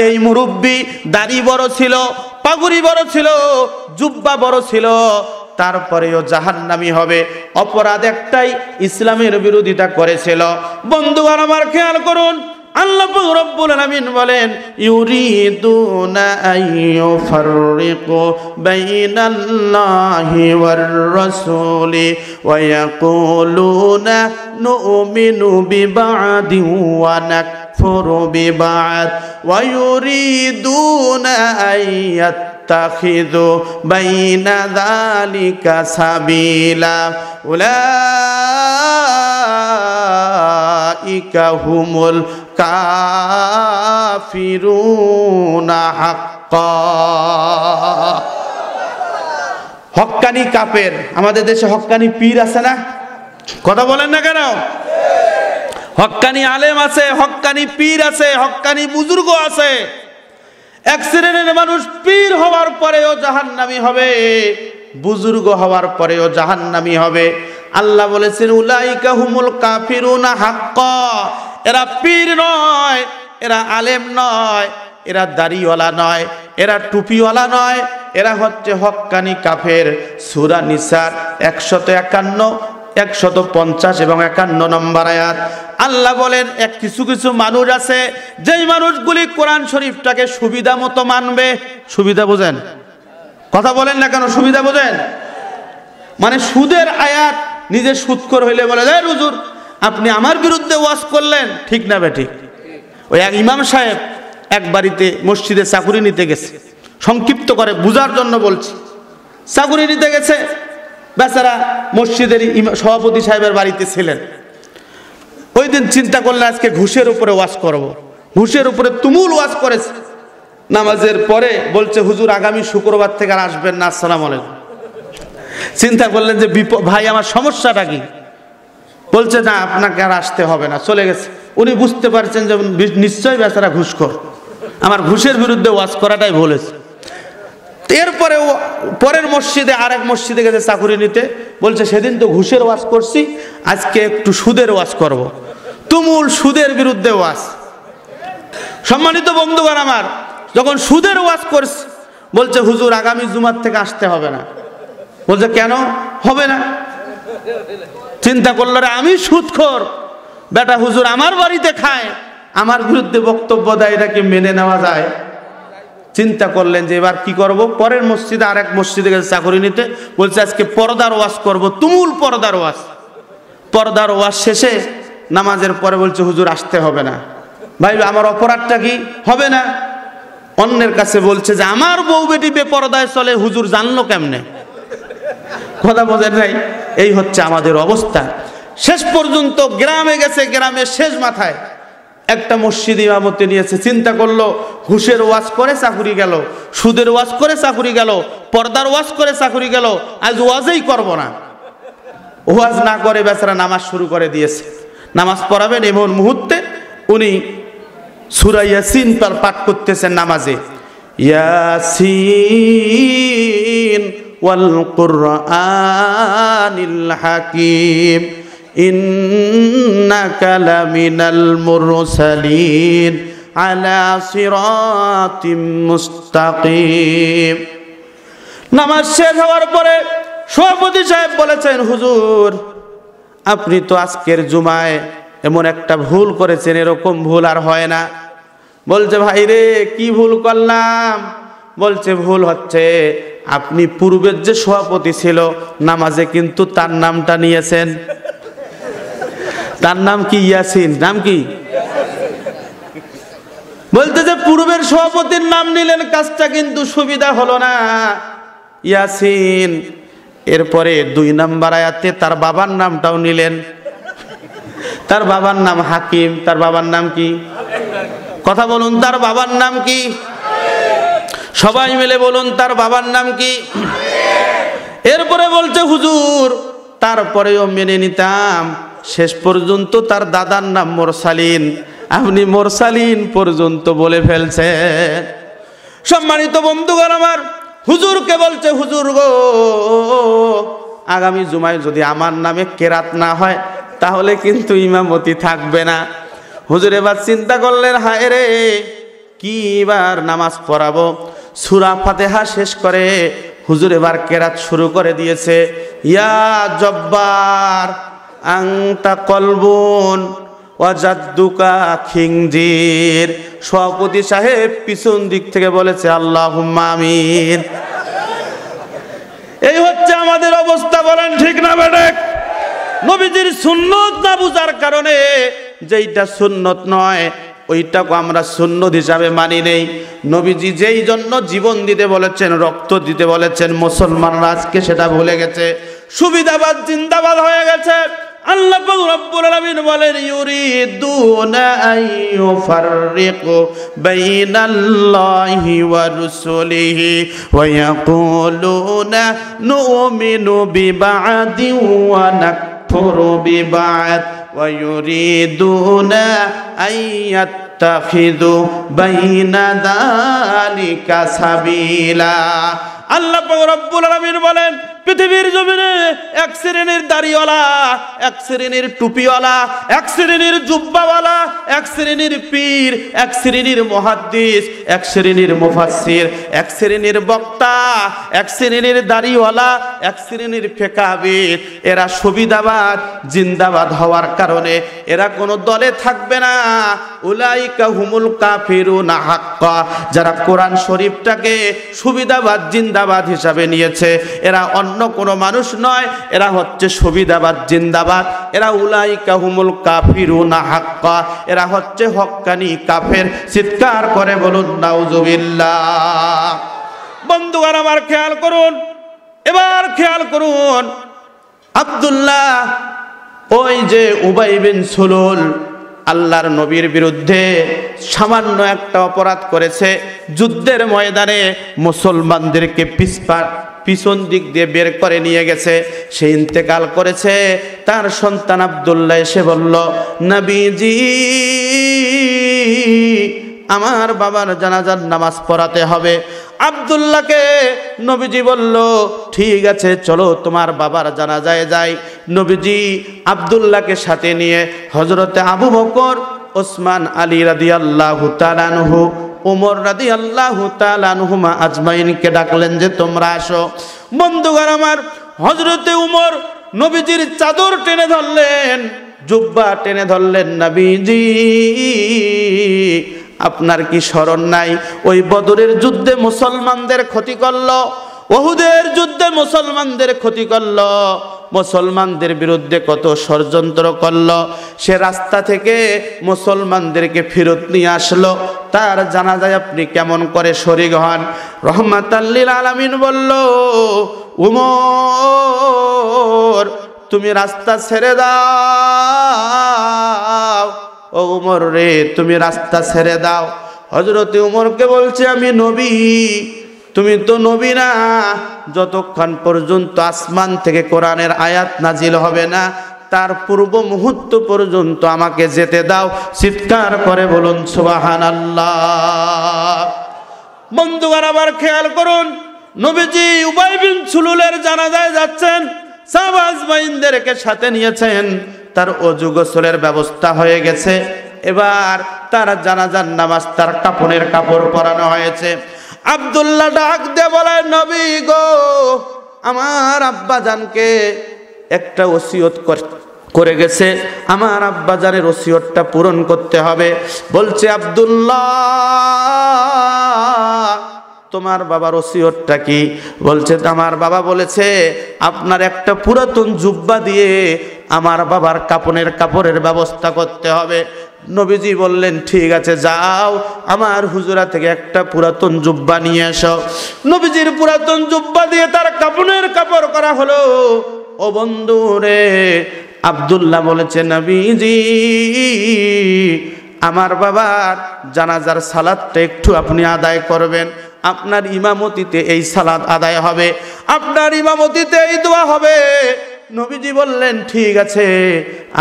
এই মুরব্বী দাড়ি বড় ছিল, পাগুড়ি বড় ছিল, জুব্বা বড় ছিল, তারপরেও জাহান্নামী হবে। অপরাধ একটাই, ইসলামের বিরোধিতা করেছিল। বন্ধুগণ আমার খেয়াল করুন, আল্লাহ রাব্বুল আলামিন বলেন, ইউরিদুনা আইয়ুফাররিকু বাইনাল্লাহি ওয়ার রাসূলি ওয়া ইয়াকুলুনা নুমিনু বিবা'দিন ওয়া নাকফুরু বিবা'দ ওয়া ইউরিদুনা আইয়াত্তাখিযু বাইনা যালিকা সাবিলা উলাইকা হুমুল কাফিরুনা হাক্কা। হক্কানি কাফের। আমাদের দেশে হক্কানি পীর আছে না? কথা বলেন না কেন? হক্কানি আলেম আছে, হক্কানি পীর আছে, হক্কানি বুজুর্গ আছে। এক শ্রেণীর মানুষ পীর হওয়ার পরেও জাহান্নামী হবে, বুজুর্গ হওয়ার পরেও জাহান্নামী হবে। আল্লাহ বলেছেন, উলাইকা হুমুল কাফিরুনা হাক্কা। এরা পীর নয়, এরা আলেম নয়, এরা দাড়িওয়ালা নয়, এরা টুপিওয়ালা নয়, এরা হচ্ছে হক্কানি কাফের। সূরা নিসার 151, 150 এবং 51 নম্বর আয়াত। আল্লাহ বলেন, কিছু কিছু মানুষ আছে, যেই মানুষগুলি কোরআন শরীফটাকে সুবিধা মতো মানবে। সুবিধা বোঝেন? কথা বলেন না কেন? সুবিধা বোঝেন মানে সুদের আয়াত নিজে সুদখোর হইলে বলে, এই হুজুর আপনি আমার বিরুদ্ধে ওয়াজ করলেন, ঠিক না বেঠিক? ওই এক ইমাম সাহেব এক বাড়িতে মসজিদে চাকুরি নিতে গেছে। সংক্ষিপ্ত করে বুঝার জন্য বলছি। চাকুরি নিতে গেছে, বেচারা মসজিদের সভাপতি সাহেবের বাড়িতে ছিলেন। ওই দিন চিন্তা করলেন আজকে ঘুষের উপরে ওয়াজ করব। ঘুষের উপরে তুমুল ওয়াজ করেছে। নামাজের পরে বলছে, হুজুর আগামী শুক্রবার থেকে আর আসবেন না, আসসালামু আলাইকুম। চিন্তা করলেন যে ভাই আমার সমস্যাটা কি? বলছে, না আপনাকে আর আসতে হবে না, চলে গেছে। উনি বুঝতে পারছেন যে নিশ্চয়ই বেচারা ঘুষখোর, আমার ঘুষের বিরুদ্ধে ওয়াজ করাটাই বলেছে। এরপরে পরের মসজিদে আরেক মসজিদে গেছে চাকুরি নিতে, বলছে সেদিন তো ঘুষের ওয়াজ করছি, আজকে একটু সুদের ওয়াজ করব। তুমুল সুদের বিরুদ্ধে ওয়াজ। সম্মানিত বন্ধুগণ আমার, যখন সুদের ওয়াজ করছে, বলছে হুজুর আগামী জুমার থেকে আসতে হবে না। বলছে কেন হবে না? চিন্তা করলো রে আমি সুদখোর, বেটা হুজুর আমার বাড়িতে খায়, আমার বিরুদ্ধে বক্তব্য দেয়, এটাকে মেনে নেওয়া যায়? চিন্তা করলেন যে এবার কি করব। পরের মসজিদে আরেক মসজিদে গেছে চাকরি নিতে, বলছে আজকে পর্দার ওয়াজ করব, তুমুল পর্দার ওয়াজ। পর্দার ওয়াজ শেষে নামাজের পরে বলছে হুজুর আসতে হবে না। ভাই আমার অপরাধটা কি? হবে না। অন্যের কাছে বলছে যে আমার বউ বেটি বেপরদায় চলে, হুজুর জানলো কেমনে? কথা বোঝেন নাই? এই হচ্ছে আমাদের অবস্থা। শেষ পর্যন্ত গ্রামে গেছে, গ্রামের শেষ মাথায় একটা মসজিদ ইমামতি নিয়েছে। চিন্তা করলো ঘুষের ওয়াজ করে চাকুরি গেল, সুদের ওয়াজ করে চাকুরি গেল, পর্দার ওয়াজ করে চাকুরি গেল, আজ ওয়াজই করব না। ওয়াজ না করে বেচারা নামাজ শুরু করে দিয়েছে। নামাজ পড়াবেন এমন মুহূর্তে উনি সূরা ইয়াসিন পাঠ করতেছেন নামাজে। ইয়াসিন ওয়াল কুরআনিল হাকিম ইন্নাকা লামিনাল মুরসালিন আলা সিরাতিম মুস্তাকিম। নামাজ শেষ হওয়ার পরে সভাপতি সাহেব বলেছেন হুজুর আপনি তো আজকের জুমায় এমন একটা ভুল করেছেন, এরকম ভুল আর হয় না। বলছে ভাই রে কি ভুল করলাম? বলছে ভুল হচ্ছে আপনি পূর্বের যে সভাপতি ছিল নামাজে কিন্তু তার নামটা নিয়েছেন। তার নাম কি? ইয়াসিন। নাম কি? বলতে যে পূর্বের সভাপতির নাম নিলেন, কাজটা কিন্তু সুবিধা হলো না। ইয়াসিন এরপরে 2 নম্বর আয়াতে তার বাবার নামটাও নিলেন। তার বাবার নাম হাকিম। তার বাবার নাম কি? কথা বলুন, তার বাবার নাম কি? সবাই মিলে বলুন, তার বাবার নাম কি? এরপরে বলছে হুজুর তারপরেও মেনে নিতাম, শেষ পর্যন্ত তার দাদার নাম মোরসালিন, আপনি মোরসালিন পর্যন্ত বলে ফেলছেন। সম্মানিত বন্ধুগণ আমার, হুজুরকে বলছে হুজুর গো আগামী জুমায় যদি আমার নামে কেরাত না হয় তাহলে কিন্তু ইমামতি থাকবে না। হুজুর এবার চিন্তা করলেন হায় রে কি এবার নামাজ পড়াবো। সূরা ফাতিহা শেষ করে হুজুর এবার কেরাত শুরু করে দিয়েছে। ইয়া জব্বার আনতা কলবুন ওয়াজাদ্দুকা খিনজির। সভাপতি সাহেব পিছন দিক থেকে বলেছে আল্লাহুম্মা আমিন। এই হচ্ছে আমাদের অবস্থা, বলেন ঠিক না বেঠিক? নবীজির সুন্নত না বুঝার কারণে যেইটা সুন্নত নয় ওইটাকে আমরা সুন্নত হিসাবে মানি নেই। নবীজি যেই জন্য জীবন দিতে বলেছেন, রক্ত দিতে বলেছেন, মুসলমানরা আজকে সেটা ভুলে গেছে, সুবিধাবাদ জিন্দাবাদ হয়ে গেছে। আল্লাহ পাক রব্বুল আলামিন বলেন ইউরিদুনা আইয়ুফাররিকু বাইনাল্লাহি ওয়া রাসূলিহি ওয়া ইয়াকুলুনা নুমিনু বিবা'দিন ওয়া নাকফুরু বিবা'দ ওয়া ইউরিদুনা আইয়াত্তাখিযু বাইনা যালিকা সাবিলা। আল্লাহ পাক রব্বুল আলামিন বলেন পৃথিবীর জমিনে এক শ্রেণীর দাড়িওয়ালা, এক শ্রেণীর টুপিওয়ালা, এক শ্রেণীর জুব্বাওয়ালা, এক শ্রেণীর পীর, এক শ্রেণীর মুহাদ্দিস, এক শ্রেণীর মুফাসসির, এক শ্রেণীর বক্তা, এক শ্রেণীর দাড়িওয়ালা, এক শ্রেণীর ফিকহবিদ। এরা সুবিধাবাদ জিন্দাবাদ হওয়ার কারণে এরা কোনো দলে থাকবে না। উলাইকা হুমুল কাফিরুনা হাক্কা। যারা কোরআন শরীফটাকে সুবিধাবাদ জিন্দাবাদ হিসাবে নিয়েছে এরা অন্য কোনো মানুষ নয়, এরা হচ্ছে সুবিধাবাদ জিন্দাবাদ। এরা উলাইকা হুমুল কাফিরুনা হাক্কা, এরা হচ্ছে হক্কানি কাফের। চিৎকার করে বলুন নাউজুবিল্লাহ। বন্ধুগণ আমার খেয়াল করুন, এবার খেয়াল করুন আব্দুল্লাহ ওই যে উবাই বিন সুলুল আল্লাহর নবীর বিরুদ্ধে সামান্য একটা অপরাধ করেছে, যুদ্ধের ময়দানে মুসলমানদেরকে পিছন দিক দিয়ে বের করে নিয়ে গেছে, সে ইন্তেকাল করেছে। তার সন্তান আব্দুল্লাহ এসে বলল নবীজি আমার বাবার জানাজার নামাজ পড়াতে হবে। আব্দুল্লাহকে নবীজি বলল ঠিক আছে চলো তোমার বাবার জানাজায় যাই। নবীজি আব্দুল্লাহকে সাথে নিয়ে হযরতে আবু বকর, ওসমান, আলী রাদিয়াল্লাহু তাআলা আনহু ওমর রাদিয়াল্লাহু তাআলা আনহুমা আজমাইনকে ডাকলেন যে তোমরা আসো। বন্ধুগণ আমার, হযরতে উমর নবীজির চাদর টেনে ধরলেন, জুব্বা টেনে ধরলেন। নবীজি, আপনার কি স্মরণ নাই ওই বদরের যুদ্ধে মুসলমানদের ক্ষতি করলো, উহুদের যুদ্ধে মুসলমানদের ক্ষতি করলো, মুসলমানদের বিরুদ্ধে কত ষড়যন্ত্র করলো, সে রাস্তা থেকে মুসলমানদেরকে ফেরত নিয়ে আসলো, তার জানাজায় আপনি কেমন করে শরীক হন? রহমাতাল লিল আলামিন বলল, উমর তুমি রাস্তা ছেড়ে দাও, ও উমর রে তুমি রাস্তা ছেড়ে দাও। হযরতে উমরকে বলছে, আমি নবী, তুমি তো নবী না, যতক্ষণ পর্যন্ত আসমান থেকে কোরআনের আয়াত নাজিল হবে না তার পূর্ব মুহূর্ত পর্যন্ত আমাকে যেতে দাও। চিৎকার করে বলুন সুবহানাল্লাহ। বন্ধুগণ আবার খেয়াল করুন, নবীজি উবাই বিন সুলুলের জানাজায় যাচ্ছেন, সাহাবা আজমাইনদেরকে সাথে নিয়েছেন, তার ওযু গোসলের ব্যবস্থা হয়ে গেছে, এবার তার জানাজার নামাজ, তার কাফনের কাপড় পরানো হয়েছে। আব্দুল্লাহ ডাক দিয়ে বলে, নবী গো, আমার আব্বাজানকে একটা ওসিয়ত করে গেছে, আমার আব্বাজানের ওসিয়তটা পূরণ করতে হবে। বলছে, আব্দুল্লাহ তোমার বাবার ওসিয়তটা কি? বলছে, আমার বাবা বলেছে আপনার একটা পুরাতন জুব্বা দিয়ে আমার বাবার কাফনের কাপড়ের ব্যবস্থা করতে হবে। নবীজি বললেন, ঠিক আছে যাও, আমার হুজুরা থেকে একটা পুরাতন জুব্বা নিয়ে এসো। নবীজির পুরাতন জুব্বা দিয়ে তার কাফনের কাপড় করা হলো। ও বন্ধু রে, আব্দুল্লাহ বলেছে, নবীজি আমার বাবার জানাজার সালাতটা একটু আপনি আদায় করবেন, আপনার ইমামতিতে এই সালাত আদায় হবে, আপনার ইমামতিতে এই দোয়া হবে। নবীজি বললেন, ঠিক আছে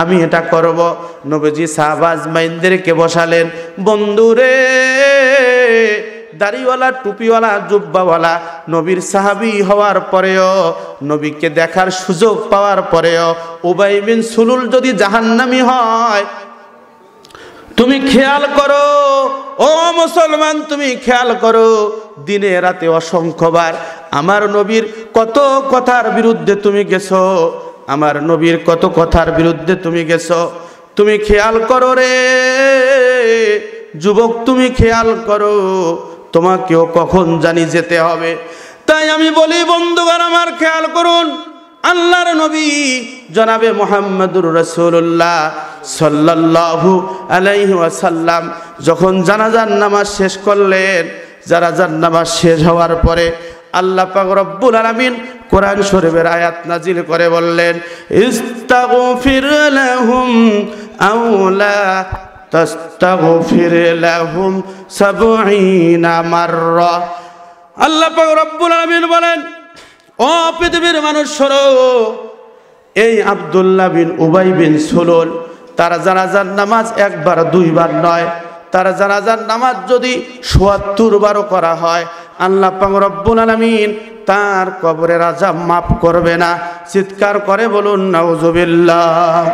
আমি এটা করব। নবীজি সাহাবা আজমাইনদেরকে বসালেন। বন্ধুরে, দাড়িওয়ালা, টুপিওয়ালা, জুব্বাওয়ালা নবীর সাহাবী হওয়ার পরেও, নবীকে দেখার সুযোগ পাওয়ার পরেও উবাই বিন সুলুল যদি জাহান্নামী হয়, তুমি খেয়াল করো ও মুসলমান, তুমি খেয়াল করো, দিনে রাতে অসংখ্যবার আমার নবীর কত কথার বিরুদ্ধে তুমি গেছো, আমার নবীর কত কথার বিরুদ্ধে তুমি গেছো। তুমি খেয়াল করো রে যুবক, তুমি খেয়াল করো, তোমাকেও কখন জানি যেতে হবে। তাই আমি বলি বন্ধুগণ আমার, খেয়াল করুন, আল্লাহর নবী জনাবে মুহাম্মদুর রাসূলুল্লাহ সাল্লাল্লাহু আলাইহি ওয়াসাল্লাম যখন জানাজার নামাজ শেষ করলেন, জানাজার নামাজ শেষ হওয়ার পরে আল্লাহ পাক রব্বুল আলামিন কোরআন শরীফের আয়াত নাজিল করে বললেন, ইস্তাগফির লাহুম আও লা তাস্তাগফির লাহুম ৭০ মাররা। আল্লাহ পাক রব্বুল আলামিন বলেন, ও পৃথিবীর মানুষ শোনো, এই আব্দুল্লাহ বিন উবাই বিন সুলুল তার জানাজার নামাজ একবার দুইবার নয়, তার জানাজার নামাজ যদি ৭০ বারও করা হয়, আল্লাহ পাক রব্বুল আলামিন তার কবরের আযাব মাফ করবে না। চিৎকার করে বলুন নাউজুবিল্লাহ।